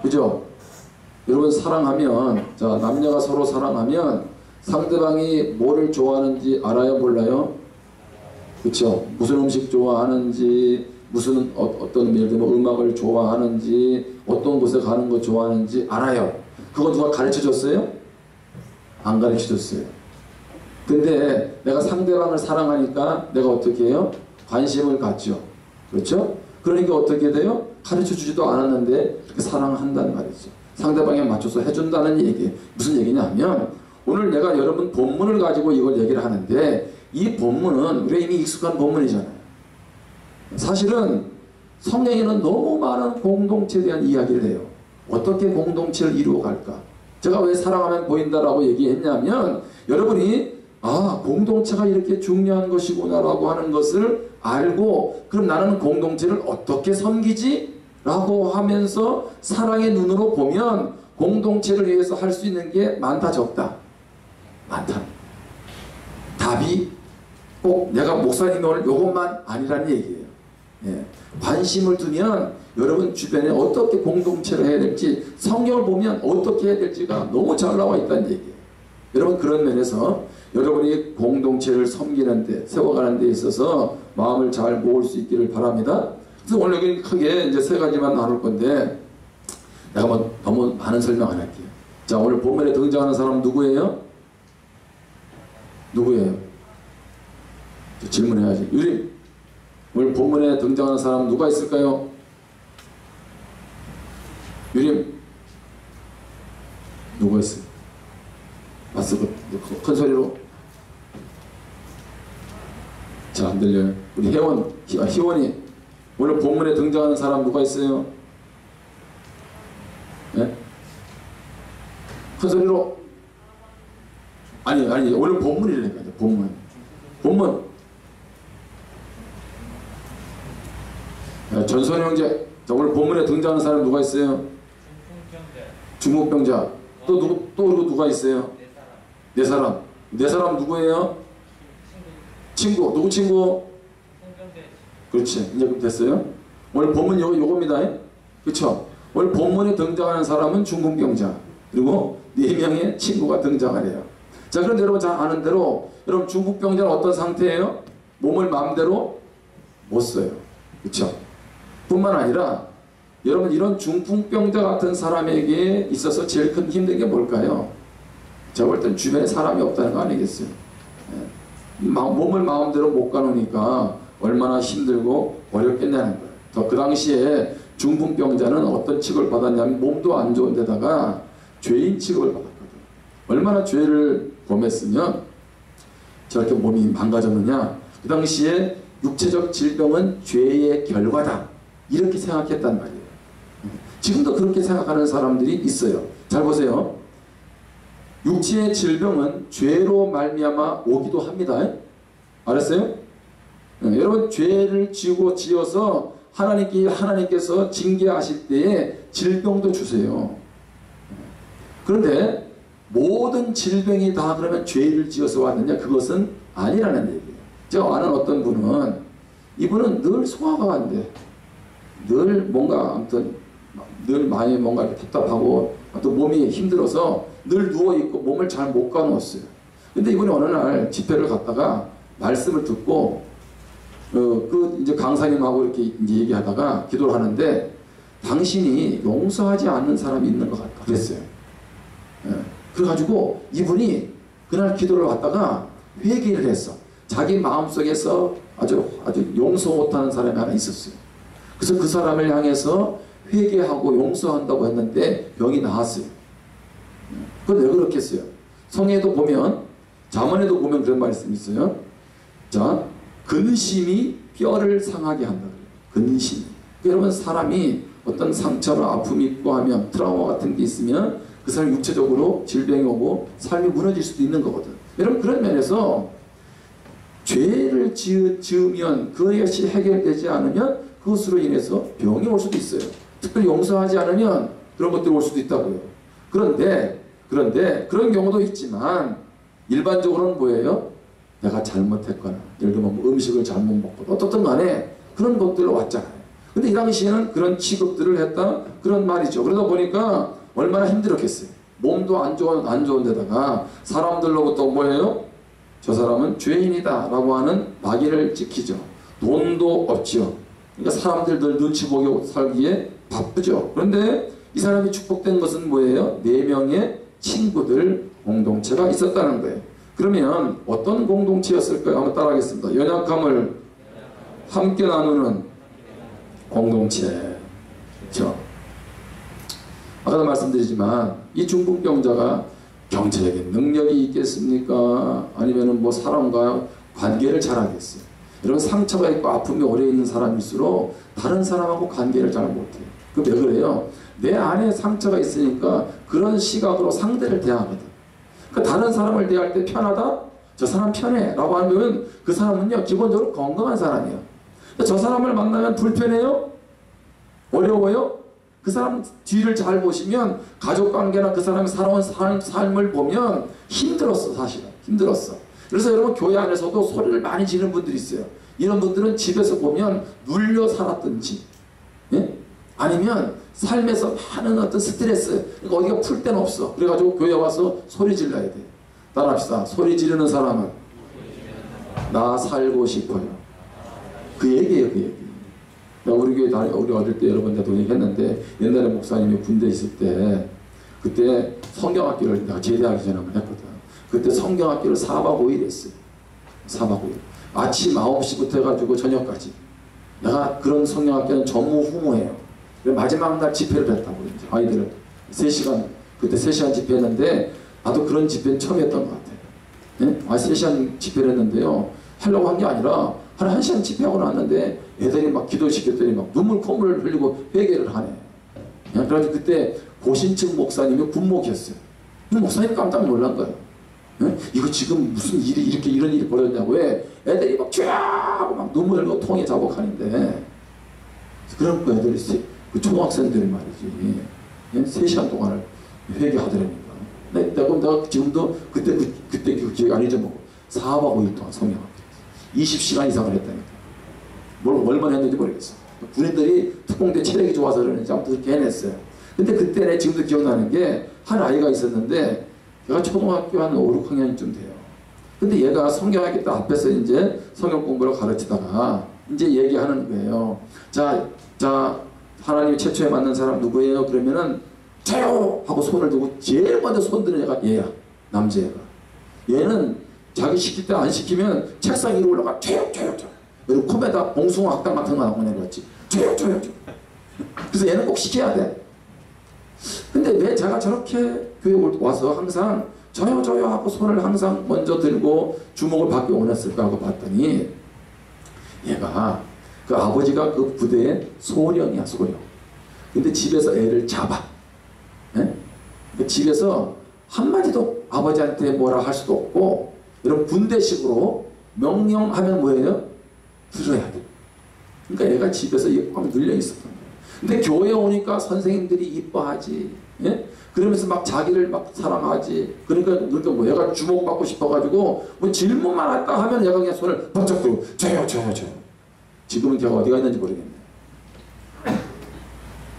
[SPEAKER 1] 그죠? 여러분 사랑하면 자 남녀가 서로 사랑하면 상대방이 뭐를 좋아하는지 알아요? 몰라요? 그쵸? 무슨 음식 좋아하는지 무슨 어떤 예를 들면 음악을 좋아하는지 어떤 곳에 가는 거 좋아하는지 알아요. 그거 누가 가르쳐줬어요? 안 가르쳐줬어요. 근데 내가 상대방을 사랑하니까 내가 어떻게 해요? 관심을 갖죠. 그렇죠? 그러니까 어떻게 돼요? 가르쳐주지도 않았는데 그렇게 사랑한다는 말이죠. 상대방에 맞춰서 해준다는 얘기. 무슨 얘기냐면 오늘 내가 여러분 본문을 가지고 이걸 얘기를 하는데 이 본문은 우리가 이미 익숙한 본문이잖아요. 사실은 성경에는 너무 많은 공동체에 대한 이야기를 해요. 어떻게 공동체를 이루어갈까? 제가 왜 사랑하면 보인다라고 얘기했냐면 여러분이 아 공동체가 이렇게 중요한 것이구나 라고 하는 것을 알고 그럼 나는 공동체를 어떻게 섬기지? 라고 하면서 사랑의 눈으로 보면 공동체를 위해서 할 수 있는 게 많다 적다? 많다. 답이 꼭 내가 목사님이 오늘 요것만 아니라는 얘기예요. 예. 관심을 두면 여러분 주변에 어떻게 공동체를 해야 될지 성경을 보면 어떻게 해야 될지가 너무 잘 나와 있다는 얘기예요. 여러분 그런 면에서 여러분이 공동체를 섬기는 데 세워가는 데 있어서 마음을 잘 모을 수 있기를 바랍니다. 그래서 오늘 여기 크게 이제 세 가지만 나눌 건데 내가 뭐 너무 많은 설명 안 할게요. 자 오늘 본문에 등장하는 사람 누구예요? 누구예요? 질문해야지. 유림 오늘 본문에 등장하는 사람 누가 있을까요? 유림 누가 있어요? 마스크 큰 소리로. 자, 안 들려요. 우리 희원이 오늘 본문에 등장하는 사람 누가 있어요? 네? 큰 소리로. 아니 오늘 본문이라니까요. 본문. 전선 형제. 자, 오늘 본문에 등장하는 사람 누가 있어요? 중국병자. 또 누가 있어요? 네 사람 누구예요? 친구. 누구 친구? 그렇지. 이제 됐어요. 오늘 본문 요겁니다. 그렇죠? 오늘 본문에 등장하는 사람은 중국병자. 그리고 4명의 친구가 등장하래요. 자, 그런데 여러분 잘 아는 대로 여러분 중국병자는 어떤 상태예요? 몸을 마음대로 못 써요. 그렇죠? 뿐만 아니라 여러분 이런 중풍병자 같은 사람에게 있어서 제일 큰 힘든 게 뭘까요? 제가 볼 땐 주변에 사람이 없다는 거 아니겠어요? 몸을 마음대로 못 가누니까 얼마나 힘들고 어렵겠냐는 거예요. 더 그 당시에 중풍병자는 어떤 취급을 받았냐면 몸도 안 좋은 데다가 죄인 취급을 받았거든요. 얼마나 죄를 범했으면 저렇게 몸이 망가졌느냐. 그 당시에 육체적 질병은 죄의 결과다. 이렇게 생각했단 말이에요. 지금도 그렇게 생각하는 사람들이 있어요. 잘 보세요. 육체의 질병은 죄로 말미암아 오기도 합니다. 알았어요? 여러분 죄를 지어서 하나님께서 징계하실 때에 질병도 주세요. 그런데 모든 질병이 다 그러면 죄를 지어서 왔느냐? 그것은 아니라는 얘기예요. 제가 아는 어떤 분은 이분은 늘 소화가 안 돼. 늘 뭔가 아무튼 늘 많이 뭔가 이렇게 답답하고 또 몸이 힘들어서 늘 누워있고 몸을 잘 못 가누었어요. 근데 이분이 어느 날 집회를 갔다가 말씀을 듣고 이제 강사님하고 이렇게 이제 얘기하다가 기도를 하는데 당신이 용서하지 않는 사람이 있는 것 같다 그랬어요. 그래가지고 이분이 그날 기도를 왔다가 회개를 했어. 자기 마음속에서 아주 용서 못하는 사람이 하나 있었어요. 그래서 그 사람을 향해서 회개하고 용서한다고 했는데 병이 나았어요. 그건 왜 그렇겠어요? 성에도 보면 잠언에도 보면 그런 말씀이 있어요. 자, 근심이 뼈를 상하게 한다 그래요. 근심. 여러분 사람이 어떤 상처나 아픔이 있고 하면 트라우마 같은 게 있으면 그 사람이 육체적으로 질병이 오고 삶이 무너질 수도 있는 거거든. 여러분 그런 면에서 죄를 지으면 그것이 해결되지 않으면 그것으로 인해서 병이 올 수도 있어요. 특별히 용서하지 않으면 그런 것들이 올 수도 있다고요. 그런데 그런 경우도 있지만 일반적으로는 뭐예요? 내가 잘못했거나 예를 들면 뭐 음식을 잘못 먹고 어떻든 간에 그런 것들로 왔잖아요. 근데 이 당시에는 그런 취급들을 했다 그런 말이죠. 그러다 보니까 얼마나 힘들었겠어요. 몸도 안 좋은 데다가 사람들로부터 뭐예요? 저 사람은 죄인이다 라고 하는 낙인을 찍히죠. 돈도 없죠. 그러니까 사람들 눈치 보고 살기에 바쁘죠. 그런데 이 사람이 축복된 것은 뭐예요? 4명의 친구들 공동체가 있었다는 거예요. 그러면 어떤 공동체였을까요? 한번 따라하겠습니다. 연약함을 함께 나누는 공동체. 그렇죠? 아까도 말씀드리지만 이 중풍병자가 경제적인 능력이 있겠습니까? 아니면 뭐 사람과 관계를 잘하겠어요? 이런 상처가 있고 아픔이 오래 있는 사람일수록 다른 사람하고 관계를 잘 못해요. 그럼 왜 그래요? 내 안에 상처가 있으니까 그런 시각으로 상대를 대하거든. 그러니까 다른 사람을 대할 때 편하다? 저 사람 편해 라고 하면 그 사람은요 기본적으로 건강한 사람이에요. 저 사람을 만나면 불편해요? 어려워요? 그 사람 뒤를 잘 보시면 가족관계나 그 사람이 살아온 삶을 보면 힘들었어. 사실은 힘들었어. 그래서 여러분 교회 안에서도 소리를 많이 지르는 분들이 있어요. 이런 분들은 집에서 보면 눌려 살았던 집, 예? 아니면 삶에서 많은 어떤 스트레스, 그러니까 어디가 풀 데는 없어. 그래가지고 교회 와서 소리 질러야 돼. 따라합시다. 소리 지르는 사람은 나 살고 싶어요. 그 얘기예요. 그 얘기. 우리 교회 우리 어릴 때 여러 번 내가 얘기했는데 옛날에 목사님이 군대에 있을 때 그때 성경학교를 내가 제대하기 전에 한번 했거든. 그때 성경학교를 4박 5일 했어요. 4박 5일. 아침 9시부터 해가지고 저녁까지. 내가 그런 성경학교는 전무후무해요. 마지막 날 집회를 했다고. 아이들 3시간, 그때 3시간 집회했는데 나도 그런 집회는 처음 했던 것 같아요. 예? 3시간 집회를 했는데요. 하려고 한 게 아니라 한 1시간 집회하고 났는데 애들이 막 기도시켰더니 막 눈물 콧물을 흘리고 회개를 하네. 예? 그래서 그때 고신층 목사님이 군목이었어요. 목사님 깜짝 놀란 거예요. 예? 이거 지금 무슨 일이 이렇게 이런 일이 벌어졌냐고. 왜? 애들이 막 쫙 막 눈물 흘리고 통에 자복하는데 그런 거 애들이 그 초등학생들이 말이지. 예? 3시간 동안을 회개하더라니까. 내가 지금도 그때 그 기억 안 잊어먹고 4박 5일 동안 성경을 20시간 이상을 했다니까. 뭘 얼마나 했는지 모르겠어. 군인들이 특공대 체력이 좋아서 그러는지 아무튼 그렇게 해냈어요. 근데 그때 내 지금도 기억나는 게 한 아이가 있었는데 얘가 초등학교 한 5, 6학년쯤 돼요. 근데 얘가 성경학교 때 앞에서 이제 성경 공부를 가르치다가 이제 얘기하는 거예요. 자 하나님이 최초에 만난 사람 누구예요? 그러면은 저요! 하고 손을 들고 제일 먼저 손 드는 애가 얘야. 남자애가. 얘는 자기 시킬 때 안 시키면 책상 위로 올라가 저요! 그리고 컴에다 봉숭아 학당 같은 거 하고 내려왔지. 저요! 그래서 얘는 꼭 시켜야 돼. 근데 왜 제가 저렇게 교회 와서 항상 저요 하고 손을 항상 먼저 들고 주먹을 밖에 오냈을까 하고 봤더니 얘가 그 아버지가 그 부대의 소령이야, 소령. 근데 집에서 애를 잡아. 예? 집에서 한마디도 아버지한테 뭐라 할 수도 없고, 이런 군대식으로 명령하면 뭐예요? 들어야 돼. 그러니까 얘가 집에서 꽉 눌려 있었던 거예요. 근데 교회에 오니까 선생님들이 이뻐하지. 예? 그러면서 막 자기를 막 사랑하지. 그러니까 뭐 얘가 주목받고 싶어가지고 뭐 질문만 할까 하면 얘가 그냥 손을 번쩍 들고 저요. 지금은 걔가 어디가 있는지 모르겠네.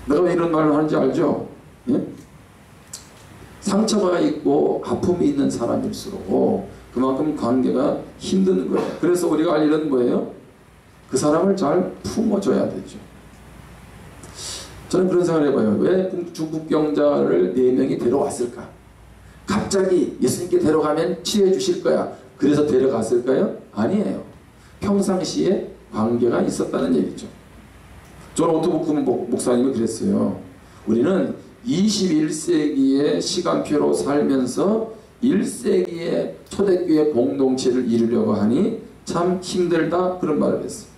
[SPEAKER 1] 내가 왜 이런 말을 하는지 알죠? 예? 상처가 있고 아픔이 있는 사람일수록 그만큼 관계가 힘든 거예요. 그래서 우리가 할 일은 뭐예요? 그 사람을 잘 품어줘야 되죠. 저는 그런 생각을 해봐요. 왜 중국병자를 4명이 데려왔을까? 갑자기 예수님께 데려가면 치유해 주실 거야. 그래서 데려갔을까요? 아니에요. 평상시에 관계가 있었다는 얘기죠. 저는 오토부크 목사님이 그랬어요. 우리는 21세기의 시간표로 살면서 1세기의 초대교회 공동체를 이루려고 하니 참 힘들다, 그런 말을 했어요.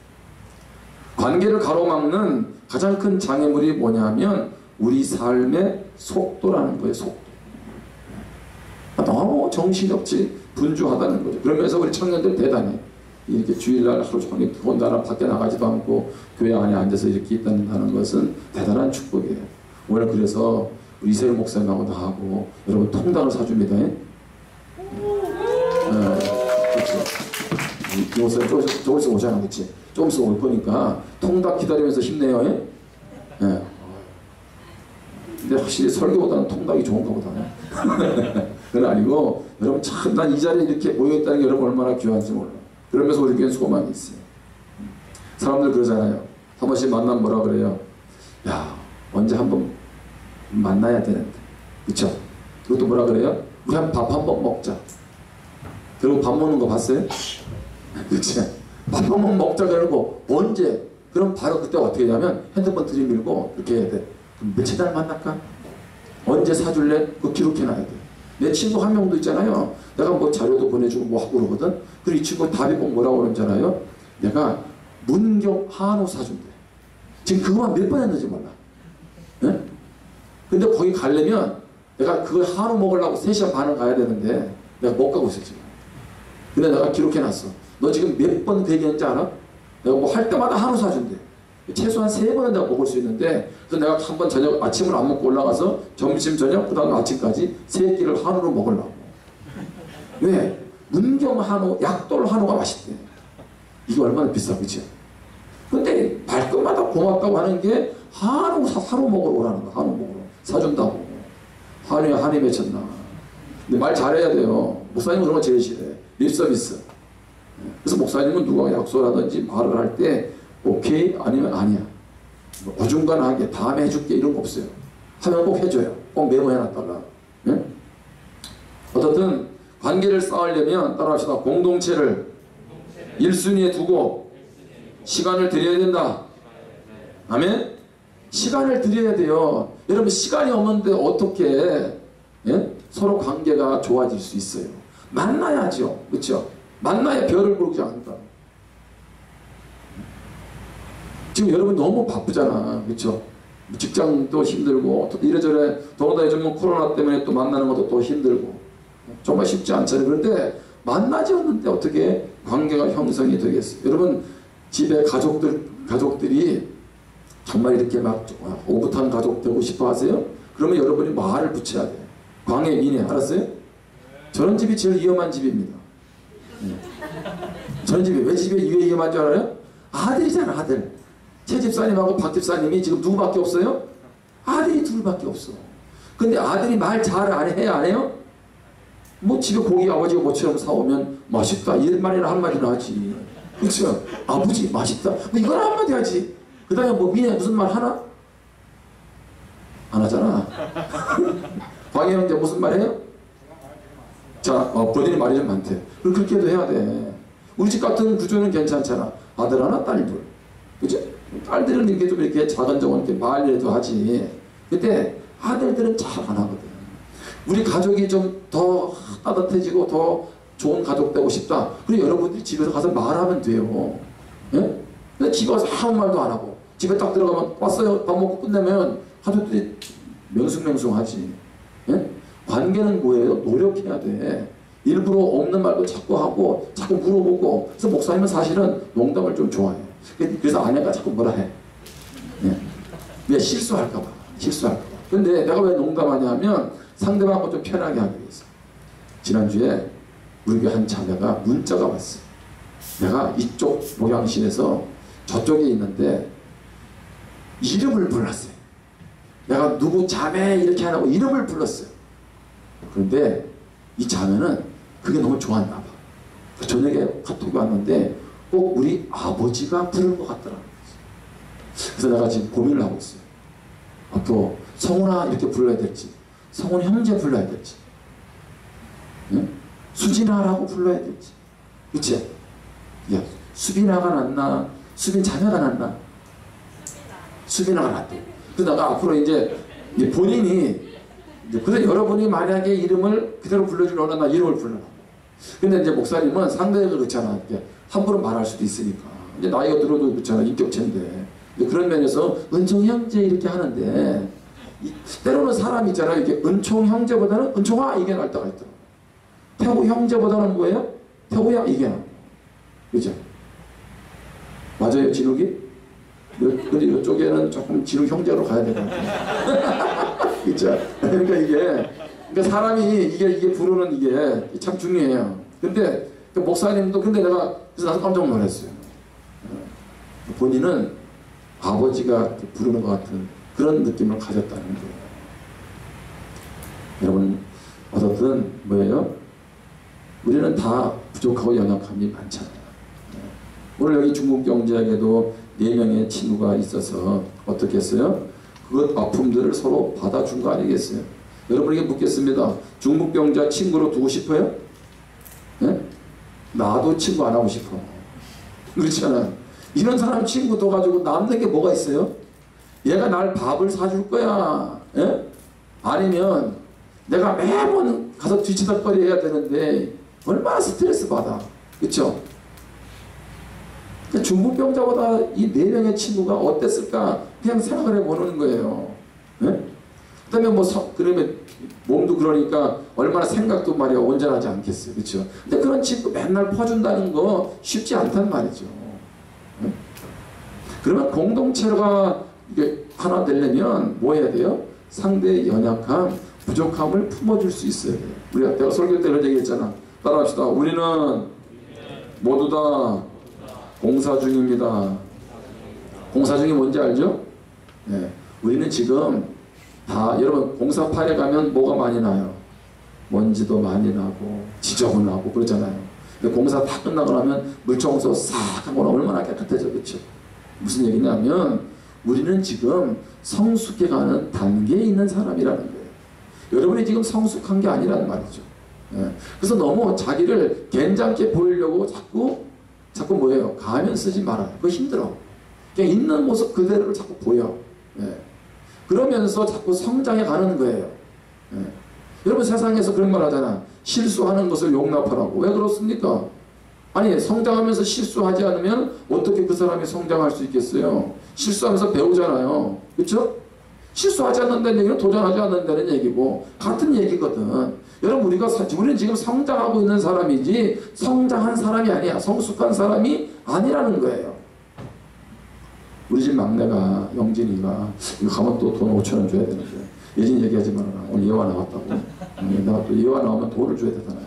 [SPEAKER 1] 관계를 가로막는 가장 큰 장애물이 뭐냐면 우리 삶의 속도라는 거예요. 속도. 너무 정신없이 분주하다는 거죠. 그러면서 우리 청년들 대단해. 이렇게 주일날 하루 종일 더군다나 밖에 나가지도 않고 교회 안에 앉아서 이렇게 있다는 것은 대단한 축복이에요. 오늘 그래서 우리 이세율 목사님하고도 하고 여러분 통닭을 사줍니다. 네, 그렇죠. 이 목사님 조금 있으면 오잖아, 그치? 조금 있으면 올 거니까 통닭 기다리면서 힘내요. 예? 네. 근데 확실히 설교보다는 통닭이 좋은가 보다. 그건 아니고 여러분 참 난 이 자리에 이렇게 모여있다는 게 여러분 얼마나 귀한지 몰라. 그러면서 우리 교회는 수고 많이 있어요. 사람들 그러잖아요. 한 번씩 만나면 뭐라 그래요? 야, 언제 한번 만나야 되는데. 그쵸? 그리고 또 뭐라 그래요? 우리 한 밥 한 번 먹자. 그리고 밥 먹는 거 봤어요? 그치? 밥 한 번 먹자 그러고 언제? 그럼 바로 그때 어떻게 하냐면 핸드폰 들이밀고 이렇게 해야 돼. 그럼 며칠 날 만날까? 언제 사줄래? 그거 기록해놔야 돼. 내 친구 한 명도 있잖아요. 내가 뭐 자료도 보내주고 뭐 하고 그러거든. 그리고 이 친구 답이 꼭 뭐라고 그러잖아요. 내가 문경 한우 사준대. 지금 그거만 몇 번 했는지 몰라. 네? 근데 거기 가려면 내가 그걸 한우 먹으려고 3시간 반을 가야 되는데 내가 못 가고 있어 지금. 근데 내가 기록해놨어. 너 지금 몇 번 그 얘기했는지 알아? 내가 뭐 할 때마다 한우 사준대. 최소한 3번은 내가 먹을 수 있는데, 그래서 내가 한 번 저녁 아침을 안 먹고 올라가서 점심 저녁 그 다음 아침까지 3끼를 한우로 먹으려고. 왜? 문경 한우, 약돌 한우가 맛있대. 이게 얼마나 비싸, 그치? 근데 발끝마다 고맙다고 하는 게 한우 먹으러 오라는 거야. 한우 먹으러 사준다고. 한우에 한이 맺혔나. 근데 말 잘해야 돼요. 목사님은 그런 거 제일 싫어해. 립서비스. 그래서 목사님은 누가 약속하든지 말을 할 때 오케이 아니면 아니야. 뭐 어중간하게 다음에 해줄게 이런 거 없어요. 하면 꼭 해줘요. 꼭 메모해놨다가. 네? 어떻든 관계를 쌓으려면 따라합시다. 공동체를 1순위에 두고 시간을 들여야 된다. 아멘? 시간을 들여야 돼요. 여러분 시간이 없는데 어떻게 예? 서로 관계가 좋아질 수 있어요. 만나야죠. 그렇죠? 만나야 별을 보지 않을까. 지금 여러분 너무 바쁘잖아. 그렇죠? 직장도 힘들고 또 이래저래 더군다나 요즘은 코로나 때문에 또 만나는 것도 또 힘들고 정말 쉽지 않잖아요. 그런데 만나지 않는데 어떻게 관계가 형성이 되겠어요? 여러분 집에 가족들이 정말 이렇게 막 오붓한 가족 되고 싶어 하세요? 그러면 여러분이 말을 붙여야 돼요. 광해 민해 알았어요? 저런 집이 제일 위험한 집입니다. 저런 집이 왜 집에 위험한 줄 알아요? 아들이잖아. 아들. 최 집사님하고 박 집사님이 지금 누구밖에 없어요? 아들이 둘밖에 없어. 근데 아들이 말 잘 안 해야 안 해요? 뭐 집에 고기 아버지가 모처럼 사오면 맛있다 이런 말이나 한마디나 하지. 그렇죠? 아버지 맛있다 뭐 이건 한마디 하지. 그 다음에 뭐 민혜 무슨 말 하나? 안 하잖아. 광희 형제 무슨 말 해요? 자, 본인이 말이 좀 많대. 그렇게도 해야 돼. 우리 집 같은 구조는 괜찮잖아. 아들 하나 딸 둘. 그치? 딸들은 이렇게 좀 이렇게 작은 적은 이렇게 말이라도 하지. 근데 아들들은 잘 안 하거든. 우리 가족이 좀 더 따뜻해지고 더 좋은 가족 되고 싶다. 그래 여러분들이 집에서 가서 말하면 돼요. 예? 근데 집에 와서 아무 말도 안 하고 집에 딱 들어가면 왔어요. 밥 먹고 끝내면 가족들이 명숭명숭하지. 예? 관계는 뭐예요? 노력해야 돼. 일부러 없는 말도 자꾸 하고 자꾸 물어보고. 그래서 목사님은 사실은 농담을 좀 좋아해요. 그래서 아내가 자꾸 뭐라 해. 예. 왜 실수할까봐. 근데 내가 왜 농담하냐면 상대방하고 좀 편하게 하기 위해서. 지난주에 우리 교회 한 자매가 문자가 왔어요. 내가 이쪽 목양실에서 저쪽에 있는데 이름을 불렀어요. 내가 누구 자매 이렇게 안 하고 이름을 불렀어요. 그런데 이 자매는 그게 너무 좋았나 봐. 저녁에 카톡이 왔는데 꼭 우리 아버지가 부른 것 같더라고요. 그래서 내가 지금 고민을 하고 있어요. 앞으로 성훈아 이렇게 불러야 될지 성훈 형제 불러야 될지 응? 수진아라고 불러야 될지. 그치? 야, 수빈아가 낫나 수빈 자매가 낫나? 수빈아가 낫대. 그래서 내가 앞으로 이제 본인이 그래서 여러분이 만약에 이름을 그대로 불러주려면 나 이름을 불러라. 근데 이제 목사님은 상대가 그렇잖아. 함부로 말할 수도 있으니까. 이제 나이가 들어도 그렇잖아. 인격체인데. 그런 면에서 은총 형제 이렇게 하는데 때로는 사람이 있잖아. 이렇게 은총 형제보다는 은총아 이게 날 때가 있더라고. 태우 형제보다는 뭐예요? 태우야 이게 나. 그죠? 맞아요 진욱이? 근데 이쪽에는 조금 진욱 형제로 가야 될 것 같아요. 그죠? 그러니까 그러니까 사람이 이게 부르는 이게 참 중요해요. 근데 목사님도 근데 내가 그래서 나도 깜짝 놀랐어요. 본인은 아버지가 부르는 것 같은 그런 느낌을 가졌다는 거예요. 여러분 어떻든 뭐예요? 우리는 다 부족하고 연약함이 많잖아요. 오늘 여기 중국경제학에도 4명의 친구가 있어서 어떻게 했어요? 그 아픔들을 서로 받아준 거 아니겠어요? 여러분에게 묻겠습니다. 중국경제학 친구로 두고 싶어요? 네? 나도 친구 안 하고 싶어. 그렇잖아. 이런 사람 친구 둬가지고 남는 게 뭐가 있어요? 얘가 날 밥을 사줄 거야. 예? 아니면 내가 매번 가서 뒤치다거리 해야 되는데 얼마나 스트레스 받아. 그쵸? 중국병자보다 이 4명의 친구가 어땠을까 그냥 생각을 해보는 거예요. 예? 그 다음에 그러면 몸도 그러니까 얼마나 생각도 말이야 온전하지 않겠어요. 그쵸? 근데 그런 친구 맨날 퍼준다는 거 쉽지 않단 말이죠. 예? 그러면 공동체가 이게 하나 되려면 뭐 해야 돼요? 상대의 연약함, 부족함을 품어줄 수 있어야 돼요. 우리가 내가 설교 때 그런 얘기 했잖아. 따라합시다. 우리는 모두 다 공사 중입니다. 공사 중이 뭔지 알죠? 네. 우리는 지금 다 여러분 공사판에 가면 뭐가 많이 나요? 먼지도 많이 나고 지저분하고 그러잖아요. 근데 공사 다 끝나고 나면 물청소 싹 하고 얼마나 깨끗해져. 그렇죠? 무슨 얘기냐면 우리는 지금 성숙해가는 단계에 있는 사람이라는 거예요. 여러분이 지금 성숙한 게 아니란 말이죠. 예. 그래서 너무 자기를 괜찮게 보이려고 자꾸 뭐예요? 가면 쓰지 말아요. 그거 힘들어. 그냥 있는 모습 그대로를 자꾸 보여. 예. 그러면서 자꾸 성장해 가는 거예요. 예. 여러분 세상에서 그런 말 하잖아. 실수하는 것을 용납하라고. 왜 그렇습니까? 아니 성장하면서 실수하지 않으면 어떻게 그 사람이 성장할 수 있겠어요? 실수하면서 배우잖아요. 그렇죠? 실수하지 않는다는 얘기는 도전하지 않는다는 얘기고 같은 얘기거든. 여러분 우리는 지금 성장하고 있는 사람이지 성장한 사람이 아니야. 성숙한 사람이 아니라는 거예요. 우리 집 막내가 영진이가 이거 가면 또 돈 5,000원 줘야 되는데 예진 얘기하지 마라. 오늘 예화 나왔다고. 내가 또 예화 나오면 돈을 줘야 되잖아.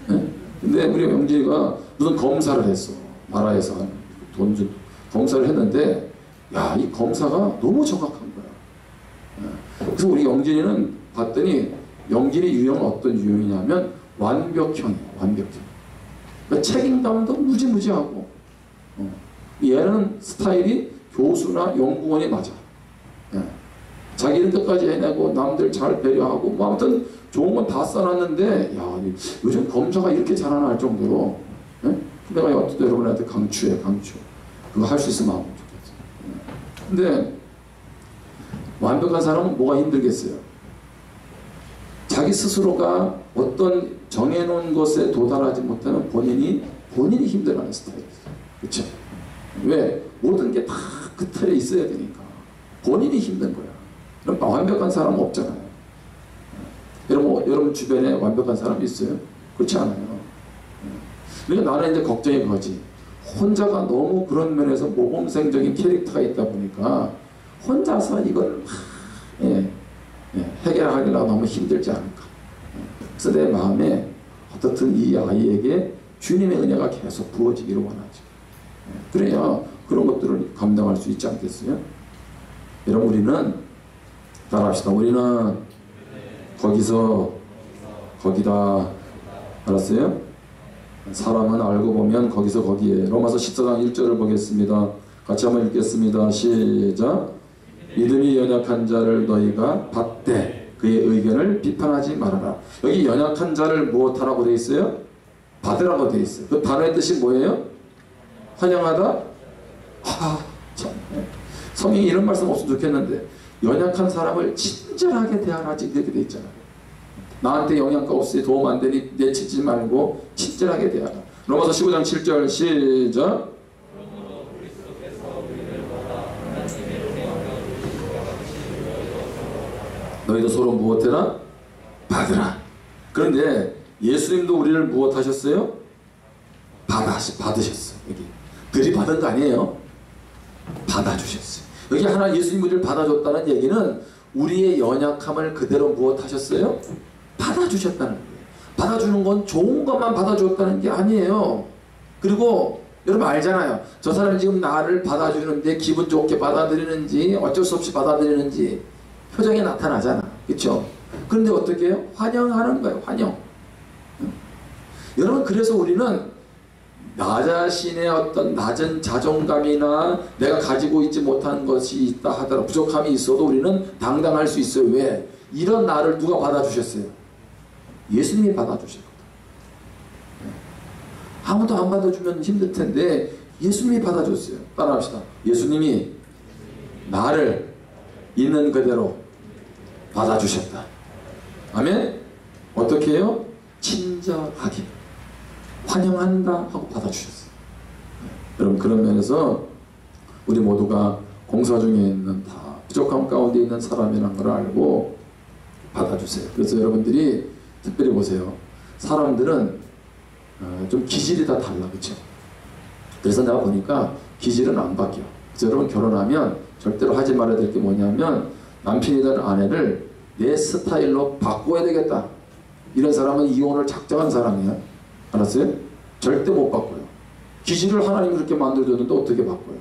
[SPEAKER 1] 네? 근데 우리 영진이가 무슨 검사를 했어. 나라에서 돈 준 검사를 했는데 야, 이 검사가 너무 정확한 거야. 그래서 우리 영진이는 봤더니 영진이 유형은 어떤 유형이냐면 완벽형이에요. 완벽형. 그러니까 책임감도 무지무지하고 얘는 스타일이 교수나 연구원이 맞아. 자기는 끝까지 해내고 남들 잘 배려하고 뭐 아무튼 좋은 건 다 써놨는데 야 요즘 검사가 이렇게 잘하나 할 정도로 내가 어떤 여러분한테 강추해. 그거 할 수 있으면 하면 좋겠어. 근데 완벽한 사람은 뭐가 힘들겠어요? 자기 스스로가 어떤 정해놓은 것에 도달하지 못하면 본인이 힘들어하는 스타일이에요. 그렇죠? 왜? 모든 게 다 그 틀에 있어야 되니까 본인이 힘든 거야. 그럼 완벽한 사람은 없잖아요. 여러분 주변에 완벽한 사람이 있어요? 그렇지 않아요. 그러니까 나는 이제 걱정이 그거지. 혼자가 너무 그런 면에서 모범생적인 캐릭터가 있다 보니까 혼자서 이걸 해결하기가 너무 힘들지 않을까. 그래서 내 마음에 어떻든 이 아이에게 주님의 은혜가 계속 부어지기를 원하죠. 그래야 그런 것들을 감당할 수 있지 않겠어요? 여러분 우리는 따라합시다. 우리는 거기서 거기다. 알았어요? 사람은 알고 보면 거기서 거기에. 로마서 14장 1절을 보겠습니다. 같이 한번 읽겠습니다. 시작. 믿음이 연약한 자를 너희가 받되 그의 의견을 비판하지 말아라. 여기 연약한 자를 무엇하라고 되어 있어요? 받으라고 되어 있어요. 그 단어의 뜻이 뭐예요? 환영하다? 참. 성경이 이런 말씀 없으면 좋겠는데 연약한 사람을 친절하게 대하라지 이렇게 되어 있잖아요. 나한테 영향가 없으니 도움 안 되니 내치지 말고 친절하게 대하라. 로마서 15장 7절 시작. 너희도 서로 무엇해라? 받으라. 그런데 예수님도 우리를 무엇하셨어요? 받으셨어요. 여기 들이받은 거 아니에요. 받아주셨어요. 여기 하나 예수님 우리를 받아줬다는 얘기는 우리의 연약함을 그대로 무엇하셨어요? 받아주셨다는 거예요. 받아주는 건 좋은 것만 받아줬다는 게 아니에요. 그리고 여러분 알잖아요. 저 사람이 지금 나를 받아주는데 기분 좋게 받아들이는지 어쩔 수 없이 받아들이는지 표정에 나타나잖아. 그렇죠? 그런데 어떻게 해요? 환영하는 거예요. 환영. 여러분 그래서 우리는 나 자신의 어떤 낮은 자존감이나 내가 가지고 있지 못한 것이 있다 하더라도 부족함이 있어도 우리는 당당할 수 있어요. 왜? 이런 나를 누가 받아주셨어요? 예수님이 받아주셨거든. 아무도 안 받아주면 힘들 텐데 예수님이 받아줬어요. 따라합시다. 예수님이 나를 있는 그대로 받아주셨다. 아멘? 어떻게 해요? 친절하게 환영한다 하고 받아주셨어요. 여러분 그런 면에서 우리 모두가 공사 중에 있는 다 부족함 가운데 있는 사람이라는 걸 알고 받아주세요. 그래서 여러분들이 특별히 보세요. 사람들은 좀 기질이 다 달라. 그렇죠? 그래서 내가 보니까 기질은 안 바뀌어. 그래서 여러분 결혼하면 절대로 하지 말아야 될 게 뭐냐면 남편이든 아내를 내 스타일로 바꿔야 되겠다. 이런 사람은 이혼을 작정한 사람이야. 알았어요? 절대 못 바꿔요. 기질을 하나님이 그렇게 만들어줬는데 어떻게 바꿔요?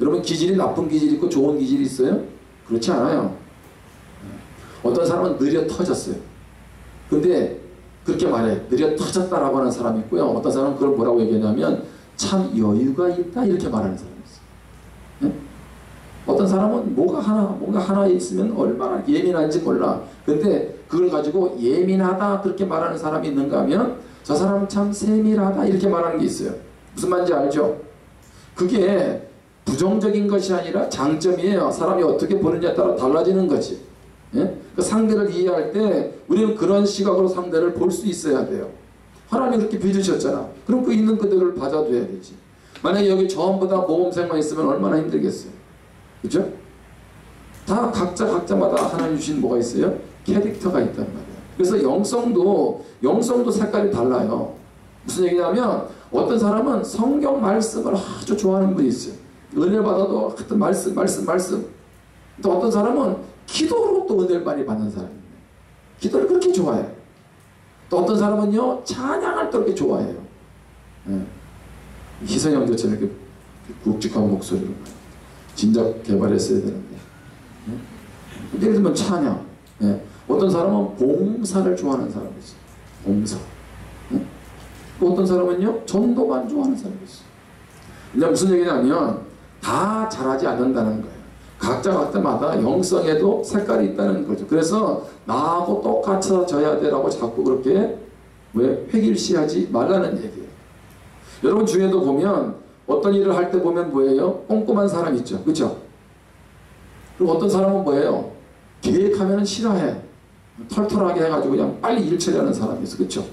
[SPEAKER 1] 여러분 기질이 나쁜 기질이 있고 좋은 기질이 있어요? 그렇지 않아요. 어떤 사람은 느려 터졌어요. 근데 그렇게 말해. 느려 터졌다라고 하는 사람이 있고요. 어떤 사람은 그걸 뭐라고 얘기하냐면 참 여유가 있다 이렇게 말하는 사람이 있어요. 네? 어떤 사람은 뭔가 하나 있으면 얼마나 예민한지 몰라. 근데 그걸 가지고 예민하다 그렇게 말하는 사람이 있는가 하면 저 사람 참 세밀하다 이렇게 말하는 게 있어요. 무슨 말인지 알죠? 그게 부정적인 것이 아니라 장점이에요. 사람이 어떻게 보느냐에 따라 달라지는 거지. 예? 그러니까 그 상대를 이해할 때 우리는 그런 시각으로 상대를 볼 수 있어야 돼요. 하나님이 그렇게 빚으셨잖아. 그럼 그 있는 그대로를 받아줘야 되지. 만약에 여기 전부 다 모범생만 있으면 얼마나 힘들겠어요. 그죠? 다 각자마다 하나님 주신 뭐가 있어요? 캐릭터가 있단 말이에요. 그래서 영성도 색깔이 달라요. 무슨 얘기냐면 어떤 사람은 성경 말씀을 아주 좋아하는 분이 있어요. 은혜 받아도 하여튼 말씀. 또 어떤 사람은 기도로 또 은혜를 많이 받는 사람이에요. 기도를 그렇게 좋아해요. 또 어떤 사람은요 찬양을 또 그렇게 좋아해요. 희선 형제처럼 이렇게 굵직한 목소리로 진작 개발했어야 되는데. 예를 들면 찬양. 어떤 사람은 봉사를 좋아하는 사람이 있어요. 봉사. 또 어떤 사람은요 전도만 좋아하는 사람이 있어요. 이제 무슨 얘기냐면 다 잘하지 않는다는 거예요. 각자마다 영성에도 색깔이 있다는 거죠. 그래서 나하고 똑같아져야 되라고 자꾸 그렇게 획일시하지 말라는 얘기예요. 여러분 중에도 보면 어떤 일을 할 때 보면 뭐예요? 꼼꼼한 사람 있죠. 그렇죠? 그리고 어떤 사람은 뭐예요? 계획하면 싫어해. 털털하게 해가지고 그냥 빨리 일 처리하는 사람이 있어. 그렇죠?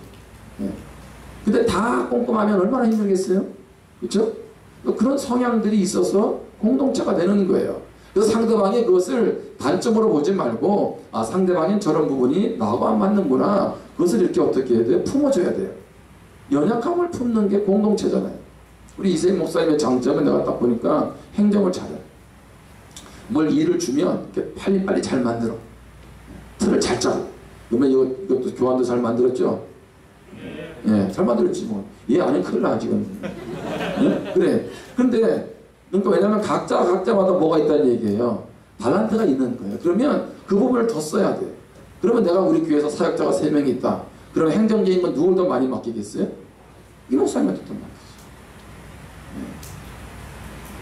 [SPEAKER 1] 근데 다 꼼꼼하면 얼마나 힘들겠어요? 그렇죠? 그런 성향들이 있어서 공동체가 되는 거예요. 그래서 상대방이 그것을 단점으로 보지 말고 상대방인 저런 부분이 나하고 안 맞는구나. 그것을 이렇게 어떻게 해야 돼요? 품어줘야 돼요. 연약함을 품는 게 공동체잖아요. 우리 이세임 목사님의 장점은 내가 딱 보니까 행정을 잘해요. 뭘 일을 주면 이렇게 빨리 잘 만들어. 틀을 잘 짜고. 그러면 이것도 교환도 잘 만들었죠? 예, 잘 만들었지 뭐. 얘 아니면 큰일 나 지금. 예? 그래. 근데 그러니까 왜냐면 각자마다 뭐가 있다는 얘기예요. 달란트가 있는 거예요. 그러면 그 부분을 더 써야 돼요. 그러면 내가 우리 교회에서 사역자가 3명이 있다. 그러면 행정계임은 누굴 더 많이 맡기겠어요? 이 목사님한테 더 맡기죠.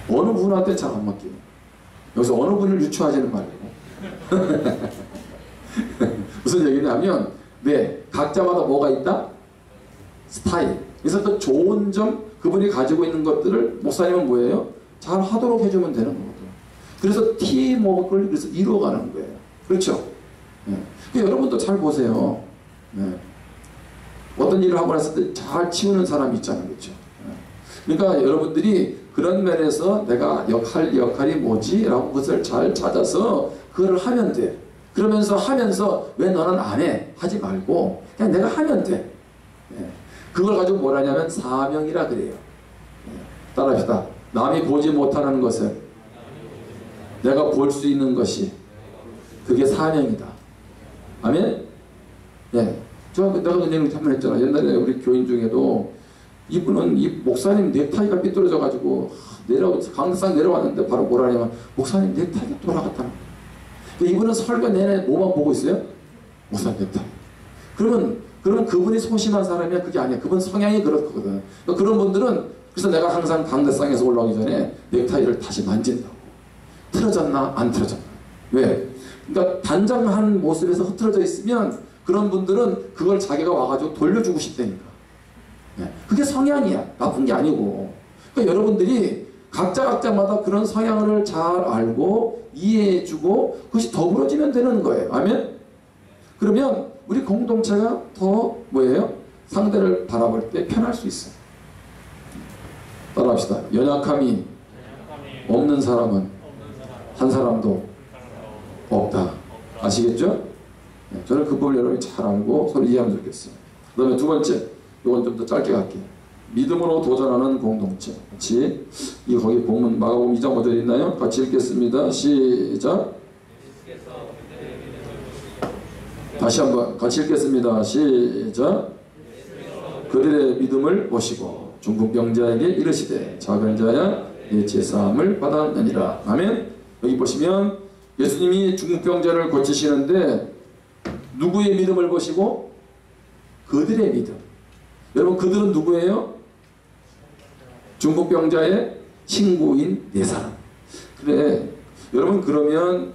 [SPEAKER 1] 어느 분한테 잘 안 맡겨요. 여기서 어느 분을 유추하지는 말고. 무슨 얘기냐면 각자마다 뭐가 있다? 스타일. 그래서 또 좋은 점 그분이 가지고 있는 것들을 목사님은 뭐예요? 잘 하도록 해주면 되는 거거든요. 그래서 팀워크를 그래서 이루어가는 거예요. 그렇죠? 여러분도 잘 보세요. 어떤 일을 하고 났을 때 잘 치우는 사람이 있잖아요. 그렇죠? 그러니까 여러분들이 그런 면에서 내가 역할이 뭐지? 라고 그것을 잘 찾아서 그걸 하면 돼. 그러면서 하면서 왜 너는 안 해? 하지 말고 그냥 내가 하면 돼. 그걸 가지고 뭘 하냐면 사명이라 그래요. 따라합시다. 남이 보지 못하는 것을 내가 볼 수 있는 것이 그게 사명이다. 아멘? 내가 그런 얘기를 한번 했잖아. 옛날에 우리 교인 중에도 이분은 이 목사님 넥타이가 삐뚤어져 가지고 강대상 내려왔는데 바로 뭐라 하냐면 목사님 넥타이가 돌아갔다. 이분은 설교 내내 뭐만 보고 있어요? 목사님 넥타이. 그러면 그분이 소심한 사람이야? 그게 아니야. 그분 성향이 그렇거든. 그러니까 그런 분들은 그래서 내가 항상 강대상에서 올라오기 전에 넥타이를 다시 만진다고. 틀어졌나? 안 틀어졌나? 왜? 그러니까 단장한 모습에서 흐트러져 있으면 그런 분들은 그걸 자기가 와가지고 돌려주고 싶다니까. 그게 성향이야. 나쁜 게 아니고. 그러니까 여러분들이 각자마다 그런 성향을 잘 알고 이해해주고 그것이 더불어지면 되는 거예요. 아멘? 그러면 우리 공동체가 더 뭐예요? 상대를 바라볼 때 편할 수 있어요. 따라합시다. 연약함이 없는 사람은 한 사람도 없다. 아시겠죠? 저는 그 부분을 여러분이 잘 알고 서로 이해하면 좋겠어요. 그 다음에 두 번째, 이건 좀 더 짧게 갈게요. 믿음으로 도전하는 공동체. 같이 거기 본문 마가복음 2장 5절에 있나요? 같이 읽겠습니다. 시작. 다시 한번 같이 읽겠습니다. 시작. 그들의 믿음을 보시고 중풍병자에게 이르시되 작은 자야 내 제사함을 받았느니라. 아멘. 여기 보시면 예수님이 중풍병자를 고치시는데 누구의 믿음을 보시고? 그들의 믿음. 여러분 그들은 누구예요? 중풍병자의 친구인 네 사람. 그래 여러분 그러면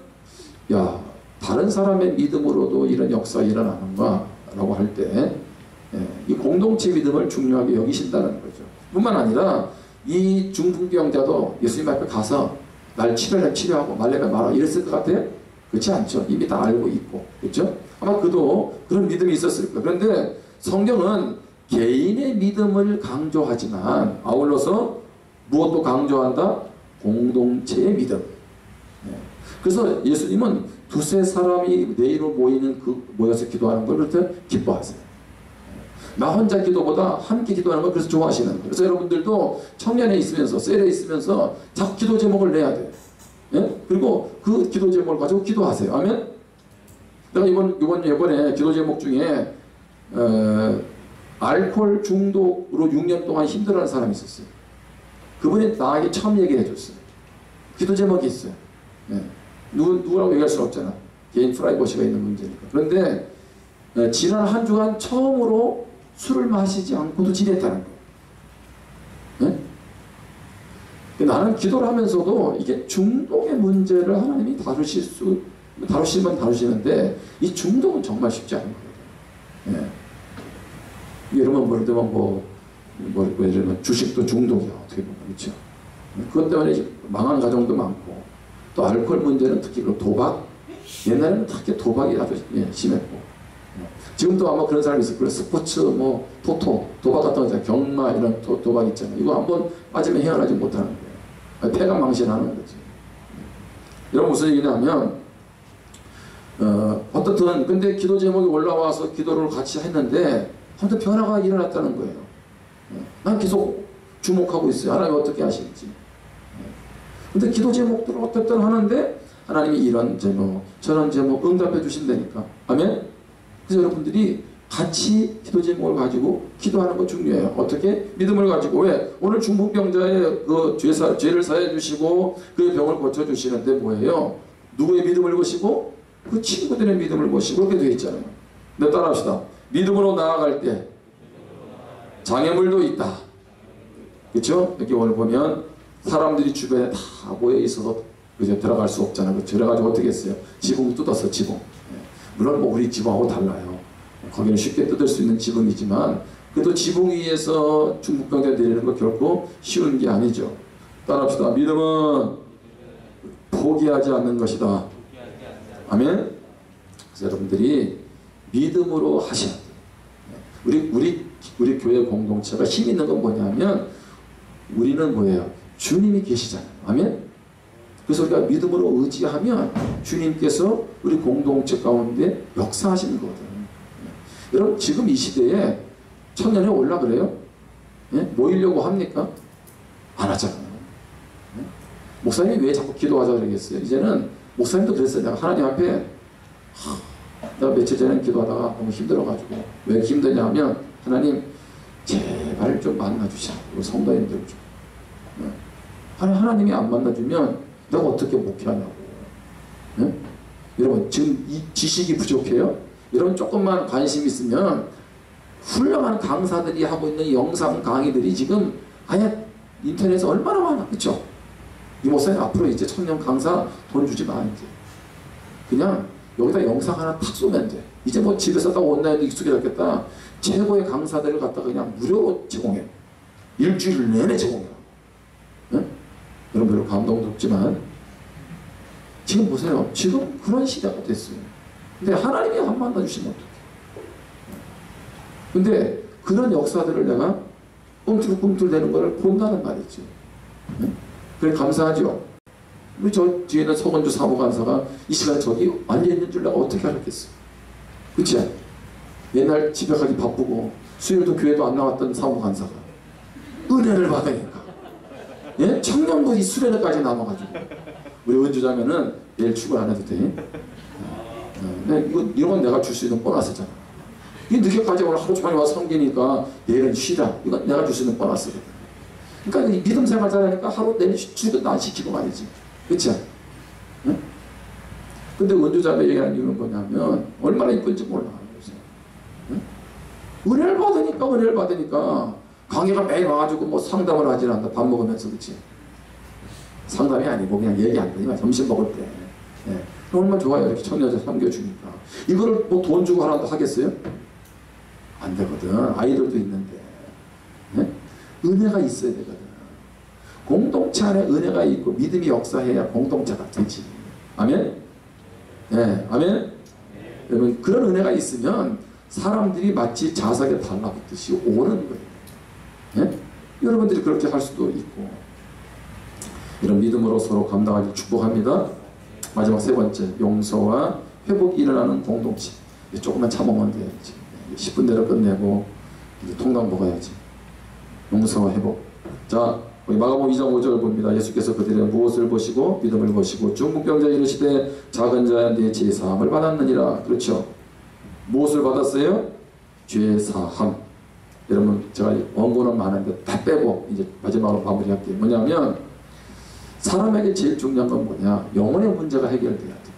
[SPEAKER 1] 다른 사람의 믿음으로도 이런 역사가 일어나는가? 라고 할 때 이 공동체 믿음을 중요하게 여기신다는 거죠. 뿐만 아니라 이 중풍병자도 예수님 앞에 가서 날 치료하고 말려면 말아 이랬을 것 같아요? 그렇지 않죠? 이미 다 알고 있고. 그렇죠? 아마 그도 그런 믿음이 있었을 거예요. 그런데 성경은 개인의 믿음을 강조하지만 아울러서 무엇도 강조한다? 공동체의 믿음. 네. 그래서 예수님은 두세 사람이 내 이름으로 모여서 기도하는 걸 그렇게 기뻐하세요. 나 혼자 기도보다 함께 기도하는 걸 그래서 좋아하시는 거예요. 그래서 여러분들도 청년에 있으면서 셀에 있으면서 자꾸 기도 제목을 내야 돼요. 예? 그리고 그 기도 제목을 가지고 기도하세요. 아멘? 내가 이번에 기도 제목 중에 알코올 중독으로 6년 동안 힘들어하는 사람이 있었어요. 그분이 나에게 처음 얘기해 줬어요. 기도 제목이 있어요. 예. 누구라고 얘기할 수 없잖아. 개인 프라이버시가 있는 문제니까. 그런데 지난 한 주간 처음으로 술을 마시지 않고도 지냈다는 거예요. 예? 나는 기도를 하면서도 이게 중독의 문제를 하나님이 다루시면 다루시는데 이 중독은 정말 쉽지 않은 거예요. 예. 여러분 뭐 예를 들면 주식도 중독이야. 어떻게 보면. 그렇죠? 그것 때문에 망한 가정도 많고 또 알코올 문제는 특히 그 도박 옛날에는 특히 도박이 아주 심했고 지금도 아마 그런 사람이 있을 거예요. 스포츠 뭐 토토 도박 같은 거 있잖아요. 경마 이런 도박 있잖아요. 이거 한번 빠지면 헤어나지 못하는 거예요. 폐가 망신하는 거죠. 여러분 무슨 얘기냐면 어떻든 근데 기도 제목이 올라와서 기도를 같이 했는데 아무튼 변화가 일어났다는 거예요. 난 계속 주목하고 있어요. 하나님 어떻게 하실지. 근데 기도 제목들을 어떻든 하는데 하나님이 이런 제목 저런 제목 응답해 주신다니까. 아멘? 그래서 여러분들이 같이 기도 제목을 가지고 기도하는 거 중요해요. 어떻게? 믿음을 가지고. 왜? 오늘 중풍병자의 그 죄를 사해 주시고 그의 병을 고쳐 주시는데 뭐예요? 누구의 믿음을 보시고? 그 친구들의 믿음을 보시고 그렇게 되어 있잖아요. 네, 따라합시다. 믿음으로 나아갈 때 장애물도 있다. 그렇죠? 여기 오늘 보면 사람들이 주변에 다 모여 있어서 이제 들어갈 수 없잖아요. 그렇죠? 그래가지고 어떻게 했어요? 지붕 뜯었어, 지붕. 물론 뭐 우리 지붕하고 달라요. 거기는 쉽게 뜯을 수 있는 지붕이지만 그래도 지붕 위에서 중풍병자 내리는 거 결코 쉬운 게 아니죠. 따라합시다. 믿음은 포기하지 않는 것이다. 아멘? 그래서 여러분들이 믿음으로 하셔야 돼요. 우리 교회 공동체가 힘 있는 건 뭐냐면 우리는 뭐예요? 주님이 계시잖아요. 아멘? 그래서 우리가 믿음으로 의지하면 주님께서 우리 공동체 가운데 역사하시는 거거든요. 여러분 지금 이 시대에 청년이 올라 그래요? 예? 모이려고 합니까? 안 하잖아요. 예? 목사님이 왜 자꾸 기도하자 그러겠어요? 이제는 목사님도 그랬어요. 내가 하나님 앞에 내가 며칠 전에 기도하다가 너무 힘들어가지고 왜 힘드냐 하면 하나님 제발 좀 만나주시라. 우리 성도님들 좀. 예? 하나님이 안 만나주면 내가 어떻게 목회하냐고. 예? 여러분 지금 이 지식이 부족해요? 여러분 조금만 관심 있으면 훌륭한 강사들이 하고 있는 영상 강의들이 지금 아예 인터넷에 얼마나 많아. 그렇죠? 이 목사님 앞으로 이제 청년 강사 돈 주지 마. 이제 그냥 여기다 영상 하나 탁 쏘면 돼. 이제 뭐 집에서 다 온라인도 익숙해졌겠다. 최고의 강사들을 갖다가 그냥 무료로 제공해. 일주일 내내 제공해. 예? 여러분 별로 감동도 없지만 지금 보세요. 지금 그런 시대가 됐어요. 근데 하나님이 안 만나주시면 어떡해. 근데 그런 역사들을 내가 꿈틀꿈틀대는 걸 본다는 말이죠. 네? 그래 감사하죠. 우리 저 뒤에는 서건주 사무관사가 이 시간 저기 앉아있는 줄 내가 어떻게 알았겠어. 그치? 옛날 집에 가기 바쁘고 수요일도 교회도 안 나왔던 사무관사가 은혜를 받으니까 예? 청년부 수련회까지 남아가지고 우리 은주자면은 내일 출근 안 해도 돼. 이런 건 내가 줄 수 있는 보너스잖아. 이 늦게까지 오늘 하루 종일 와서 섬기니까 내일은 쉬라. 이건 내가 줄 수 있는 보너스거든. 그러니까 이 믿음 생활 잘하니까 하루 내일 출근 안 시키고 말이지. 그치? 응? 근데 은주자매 얘기하는 이유는 뭐냐면 얼마나 이쁜지 몰라. 응? 은혜를 받으니까 강의가 매일 와가지고 뭐 상담을 하질 않는다. 밥 먹으면서. 그치? 상담이 아니고 그냥 얘기하는 거지. 점심 먹을 때. 예. 얼마나 좋아요. 이렇게 청년들 섬겨주니까. 이거를 뭐 돈 주고 하나도 하겠어요? 안 되거든. 아이들도 있는데. 예? 은혜가 있어야 되거든. 공동체 안에 은혜가 있고 믿음이 역사해야 공동체가 되지. 아멘? 네, 아멘. 여러분 그런 은혜가 있으면 사람들이 마치 자석에 달라붙듯이 오는 거예요. 네? 여러분들이 그렇게 할 수도 있고 이런 믿음으로 서로 감당하기 축복합니다. 마지막 세 번째, 용서와 회복이 일어나는 공동체. 조금만 참으면 돼. 10분 내로 끝내고 이제 통당 먹어야지. 용서와 회복. 자, 우리 마가복음 2장 5절 봅니다. 예수께서 그들의 무엇을 보시고 믿음을 보시고 중풍병자 이르시되 작은 자야 네 죄 사함을 받았느니라. 그렇죠? 무엇을 받았어요? 죄 사함. 여러분 제가 원고는 많은데 다 빼고 이제 마지막으로 마무리할게요. 뭐냐면 사람에게 제일 중요한 건 뭐냐? 영혼의 문제가 해결돼야 돼.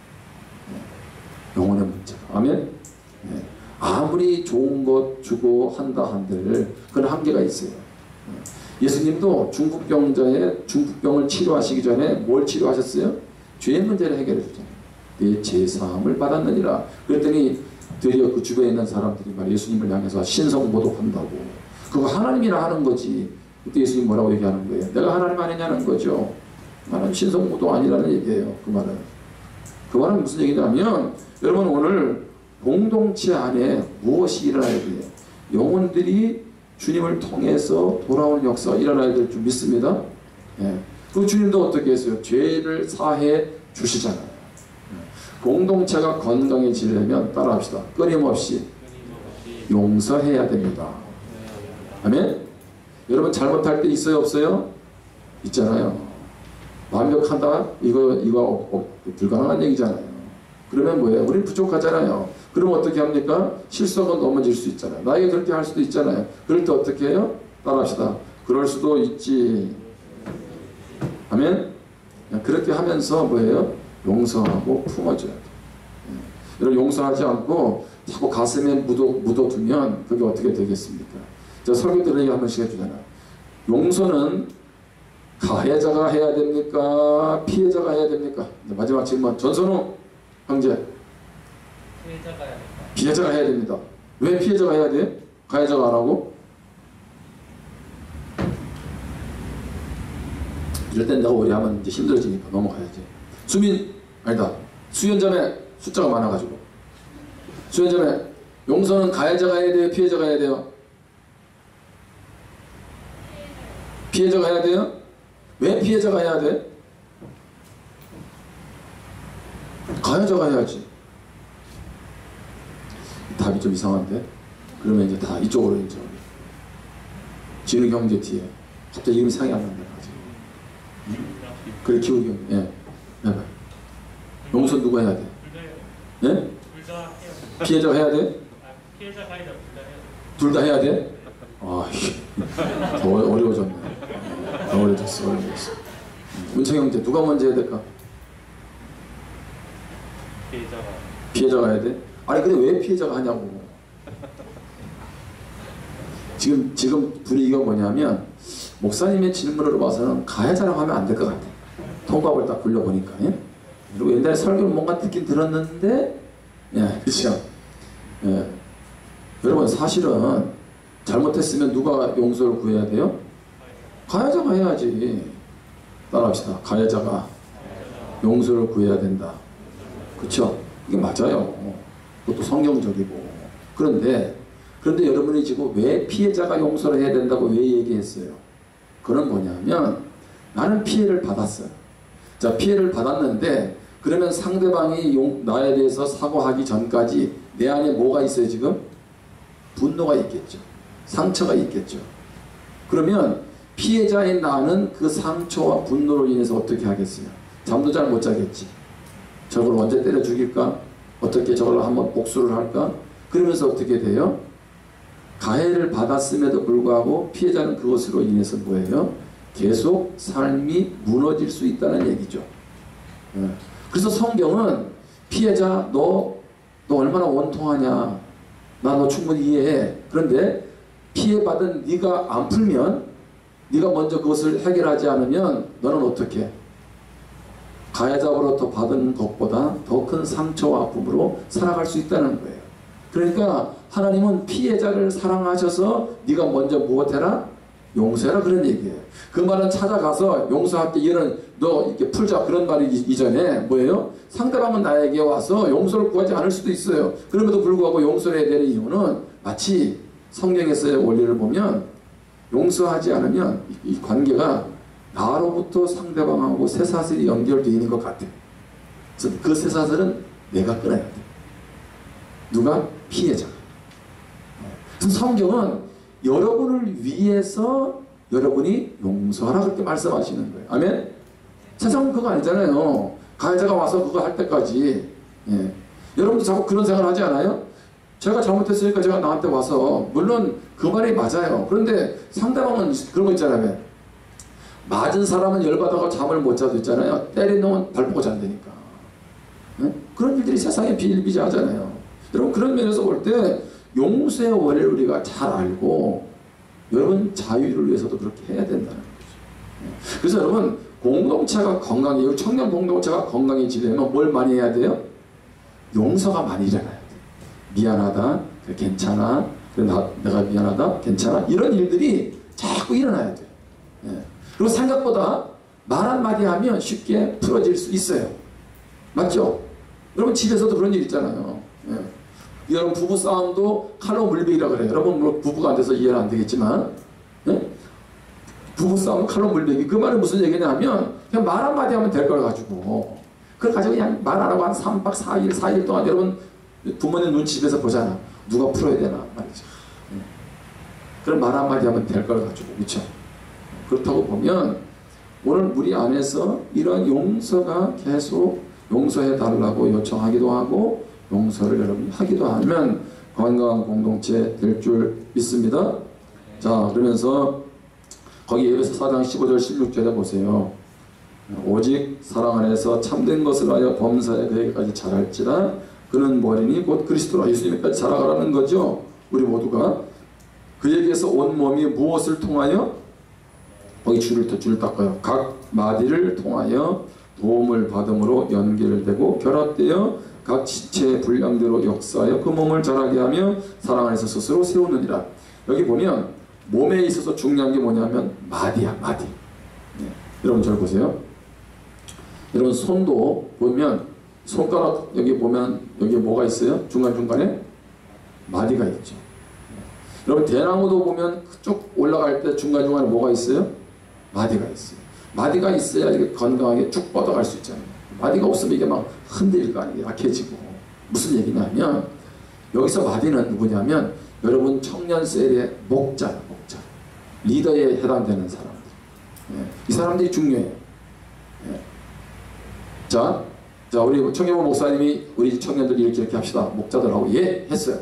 [SPEAKER 1] 영혼의 문제가. 아멘? 네. 아무리 좋은 것 주고 한다 한들 그건 한계가 있어요. 예수님도 중풍병자의 중풍병을 치료하시기 전에 뭘 치료하셨어요? 죄의 문제를 해결해 주잖아요. 내 죄 사함을 받았느니라. 그랬더니 드디어 그 주변에 있는 사람들이 말 예수님을 향해서 신성모독한다고. 그거 하나님이라 하는 거지. 그때 예수님 뭐라고 얘기하는 거예요? 내가 하나님 아니냐는 거죠. 나는 신성모독 아니라는 얘기예요. 그 말은. 그 말은 무슨 얘기냐면 여러분 오늘 공동체 안에 무엇이 일어나야 돼요? 영혼들이 주님을 통해서 돌아오는 역사가 일어나야 될 줄 믿습니다. 예. 그 주님도 어떻게 했어요? 죄를 사해 주시잖아요. 공동체가 건강해지려면 따라합시다. 끊임없이 용서해야 됩니다. 아멘? 여러분 잘못할 때 있어요? 없어요? 있잖아요. 완벽하다? 이거 불가능한 얘기잖아요. 그러면 뭐예요? 우리 부족하잖아요. 그러면 어떻게 합니까? 실수하고 넘어질 수 있잖아요. 나에게 그렇게 할 수도 있잖아요. 그럴 때 어떻게 해요? 따라합시다. 그럴 수도 있지. 아멘? 그렇게 하면서 뭐예요? 용서하고 품어줘야 돼. 여러분 용서하지 않고 자꾸 가슴에 묻어두면 그게 어떻게 되겠습니까? 저 설교 들으니 한 번씩 해주잖아요. 용서는 가해자가 해야 됩니까? 피해자가 해야 됩니까? 마지막 질문. 전선우 형제. 피해자가 해야 됩니다. 왜 피해자가 해야 돼? 가해자가 안 하고? 이럴 땐 내가 오래 하면 이제 힘들어지니까 넘어가야지. 아니다. 수연자매 숫자가 많아가지고. 수연자매 용서는 가해자가 해야 돼요? 피해자가 해야 돼요? 피해자가 해야 돼요? 왜 피해자가 해야 돼? 가해자가 해야지. 답이 좀 이상한데? 그러면 이제 다 이쪽으로 이제 진우 형제 뒤에 갑자기 이름이 생각이 안 난다. 그래 기울이 형. 예. 네. 용서 누가 해야 돼? 예?
[SPEAKER 3] 둘다 해요.
[SPEAKER 1] 피해자가 해야 돼?
[SPEAKER 3] 피해자 가해자
[SPEAKER 1] 둘 다 해야 돼? 아, 더 어려워졌네. 더 어려졌어. 문창 형제 누가 먼저 해야 될까? 피해자가 해야 돼? 아니 근데 왜 피해자가 하냐고. 지금 분위기가 뭐냐면 목사님의 질문으로 봐서는 가해자라고 하면 안 될 것 같아. 통과를 딱 굴려보니까. 예? 그리고 옛날에 설교를 뭔가 듣긴 들었는데 예, 그렇죠. 예. 여러분 사실은 잘못했으면 누가 용서를 구해야 돼요? 가해자가 해야지. 따라합시다. 가해자가 용서를 구해야 된다. 그렇죠? 이게 맞아요. 그것도 성경적이고. 그런데 여러분이 지금 왜 피해자가 용서를 해야 된다고 왜 얘기했어요? 그건 뭐냐면 나는 피해를 받았어요. 자, 피해를 받았는데 그러면 상대방이 나에 대해서 사과하기 전까지 내 안에 뭐가 있어요 지금? 분노가 있겠죠. 상처가 있겠죠. 그러면 피해자인 나는 그 상처와 분노로 인해서 어떻게 하겠어요? 잠도 잘 못 자겠지. 저걸 언제 때려 죽일까? 어떻게 저걸 한번 복수를 할까? 그러면서 어떻게 돼요? 가해를 받았음에도 불구하고 피해자는 그것으로 인해서 뭐예요? 계속 삶이 무너질 수 있다는 얘기죠. 그래서 성경은 피해자 너 얼마나 원통하냐. 나 너 충분히 이해해. 그런데 피해받은 네가 안 풀면 네가 먼저 그것을 해결하지 않으면 너는 어떻게? 가해자로부터 받은 것보다 더 큰 상처와 아픔으로 살아갈 수 있다는 거예요. 그러니까 하나님은 피해자를 사랑하셔서 네가 먼저 무엇해라? 용서해라 그런 얘기예요. 그 말은 찾아가서 용서할게 이런 너 이렇게 풀자 그런 말이 이전에 뭐예요? 상대방은 나에게 와서 용서를 구하지 않을 수도 있어요. 그럼에도 불구하고 용서를 해야 되는 이유는 마치 성경에서의 원리를 보면 용서하지 않으면 이 관계가 나로부터 상대방하고 쇠사슬이 연결되어 있는 것 같아요. 그래서 그 쇠사슬은 내가 끊어야 돼. 누가? 피해자가. 그래서 성경은 여러분을 위해서 여러분이 용서하라 그렇게 말씀하시는 거예요. 아멘? 세상은 그거 아니잖아요. 가해자가 와서 그거 할 때까지. 예. 여러분도 자꾸 그런 생각을 하지 않아요? 제가 잘못했으니까 제가 나한테 와서 물론 그 말이 맞아요. 그런데 상대방은 그런 거 있잖아요. 맞은 사람은 열받아가 잠을 못 자도 있잖아요. 때린 놈은 발 보고 잔다니까. 예? 그런 일들이 세상에 비일비재하잖아요. 여러분 그런 면에서 볼 때 용서의 원리를 우리가 잘 알고 여러분 자유를 위해서도 그렇게 해야 된다는 거죠. 그래서 여러분 공동체가 건강해요. 청년 공동체가 건강해지려면 뭘 많이 해야 돼요? 용서가 많이 일어나야 돼요. 미안하다, 그래, 괜찮아, 그래, 내가 미안하다, 괜찮아 이런 일들이 자꾸 일어나야 돼요. 예. 그리고 생각보다 말 한마디 하면 쉽게 풀어질 수 있어요. 맞죠? 여러분 집에서도 그런 일 있잖아요. 예. 여러분 부부 싸움도 칼로 물베기라고 그래요. 여러분 뭐 부부가 안 돼서 이해는 안 되겠지만 예? 부부 싸움 칼로 물베기 그 말은 무슨 얘기냐면 그냥 말 한마디 하면 될 걸 가지고 그걸 가지고 그냥 말 안 하고 한 3박 4일 동안 여러분 부모님 눈치 집에서 보잖아. 누가 풀어야 되나 말이죠. 예. 그럼 말 한마디 하면 될 걸 가지고 그렇죠? 그렇다고 보면 오늘 우리 안에서 이런 용서가 계속 용서해 달라고 요청하기도 하고 용서를 여러분이 하기도 하면 건강한 공동체 될 줄 믿습니다. 자 그러면서 거기 에베소 4장 15절 16절에 보세요. 오직 사랑 안에서 참된 것을 하여 범사에 그에게까지 자랄지라 그는 머리니 곧 그리스도라. 예수님까지 자라가라는 거죠. 우리 모두가 그에게서 온 몸이 무엇을 통하여 거기 줄을 닦아요. 각 마디를 통하여 도움을 받음으로 연결되고 결합되어 각 지체의 분량대로 역사하여 그 몸을 자라게 하며 사랑 안에서 스스로 세우느니라. 여기 보면 몸에 있어서 중요한 게 뭐냐면 마디야 마디. 네. 여러분 잘 보세요. 여러분 손도 보면 손가락 여기 보면 여기 뭐가 있어요? 중간중간에 마디가 있죠. 여러분 대나무도 보면 쭉 올라갈 때 중간중간에 뭐가 있어요? 마디가 있어요. 마디가 있어야 이게 건강하게 쭉 뻗어갈 수 있잖아요. 마디가 없으면 이게 막 흔들릴 거 아니에요. 약해지고. 무슨 얘기냐면 여기서 마디는 누구냐면 여러분 청년 셀의 목자. 리더에 해당되는 사람들. 예. 이 사람들이 중요해요. 예. 자 우리 청년부 목사님이 우리 청년들이 이렇게 합시다. 목자들하고 예 했어요.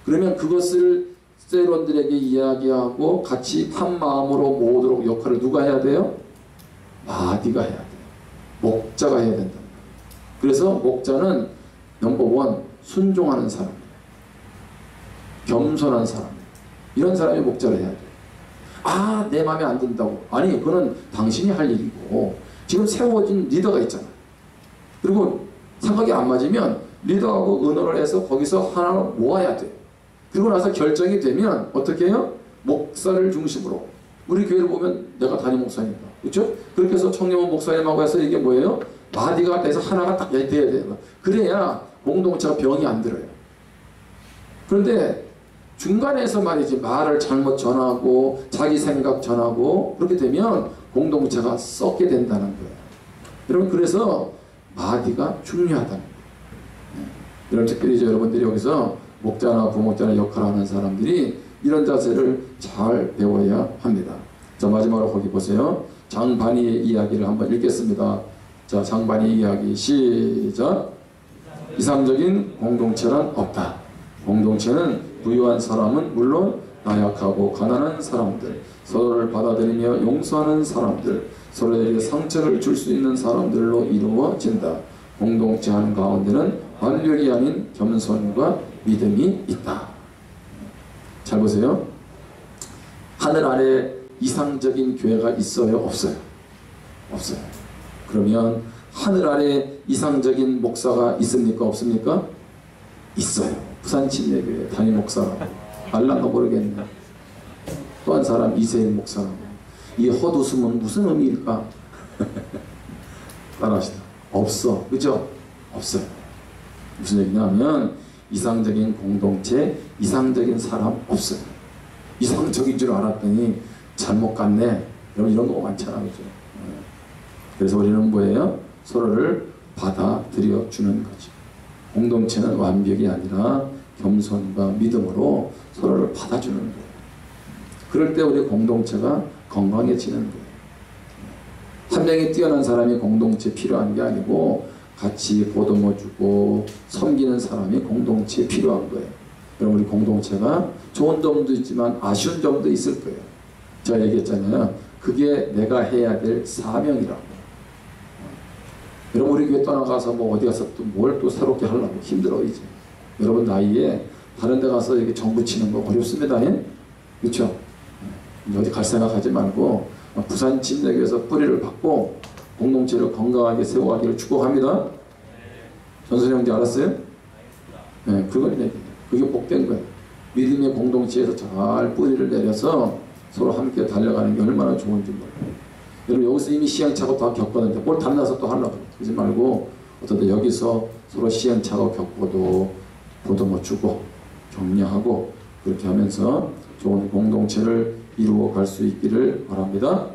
[SPEAKER 1] 그러면 그것을 셀원들에게 이야기하고 같이 한 마음으로 모으도록 역할을 누가 해야 돼요? 마디가 해야 돼요. 목자가 해야 된다. 그래서 목자는 넘버원 순종하는 사람이에요. 겸손한 사람. 이런 사람이 목자를 해야 돼요. 아, 내 마음에 안 든다고. 아니, 그거는 당신이 할 일이고 지금 세워진 리더가 있잖아. 그리고 생각이 안 맞으면 리더하고 의논을 해서 거기서 하나를 모아야 돼. 그리고 나서 결정이 되면 어떻게 해요? 목사를 중심으로. 우리 교회를 보면 내가 담임 목사니까. 그렇죠? 그렇게 해서 청년 목사님하고 해서 이게 뭐예요? 마디가 돼서 하나가 딱 돼야 돼요. 그래야 공동체가 병이 안 들어요. 그런데 중간에서 말이지 말을 잘못 전하고 자기 생각 전하고 그렇게 되면 공동체가 썩게 된다는 거예요. 여러분 그래서 마디가 중요하다는 거예요. 여러분 특별히 이제 여러분들이 여기서 목자나 부목자나 역할을 하는 사람들이 이런 자세를 잘 배워야 합니다. 자 마지막으로 거기 보세요. 장반이의 이야기를 한번 읽겠습니다. 자 장반이 이야기 시작. 이상적인 공동체란 없다. 공동체는 부유한 사람은 물론 나약하고 가난한 사람들, 서로를 받아들이며 용서하는 사람들, 서로에게 상처를 줄 수 있는 사람들로 이루어진다. 공동체 하는 가운데는 완벽이 아닌 겸손과 믿음이 있다. 잘 보세요. 하늘 아래 이상적인 교회가 있어요? 없어요? 없어요. 그러면 하늘 아래 이상적인 목사가 있습니까? 없습니까? 있어요. 부산 침례교회 담임 목사라고. 알란가 모르겠네. 또 한 사람 이세일 목사라고. 이 헛웃음은 무슨 의미일까? 따라하시다. 없어. 그죠? 없어요. 무슨 얘기냐면 이상적인 공동체, 이상적인 사람 없어요. 이상적인 줄 알았더니 잘못 갔네. 여러분 이런 거 많잖아. 그죠? 그래서 우리는 뭐예요? 서로를 받아들여 주는 거죠. 공동체는 완벽이 아니라 겸손과 믿음으로 서로를 받아주는 거예요. 그럴 때 우리 공동체가 건강해지는 거예요. 한 명이 뛰어난 사람이 공동체에 필요한 게 아니고 같이 보듬어주고 섬기는 사람이 공동체에 필요한 거예요. 여러분 우리 공동체가 좋은 점도 있지만 아쉬운 점도 있을 거예요. 제가 얘기했잖아요. 그게 내가 해야 될 사명이라고. 여러분 우리 교회 떠나가서 뭐 어디 가서 또 뭘 또 새롭게 하려고 힘들어 이제. 여러분 나이에 다른 데 가서 이렇게 정부 치는 거 어렵습니다. 그렇죠? 어디 갈 생각하지 말고 부산 진역에서 뿌리를 받고 공동체를 건강하게 세워가기를 축복합니다. 전선 형제 알았어요? 네, 그걸 얘기해요. 그게 복된 거예요. 믿음의 공동체에서 잘 뿌리를 내려서 서로 함께 달려가는 게 얼마나 좋은지 몰라요. 여러분 여기서 이미 시행착오 다 겪었는데 뭘 탐나서 또 하려고 그러지 말고 어떤 때 여기서 서로 시행착오 겪고도 보듬어주고 격려하고 그렇게 하면서 좋은 공동체를 이루어 갈 수 있기를 바랍니다.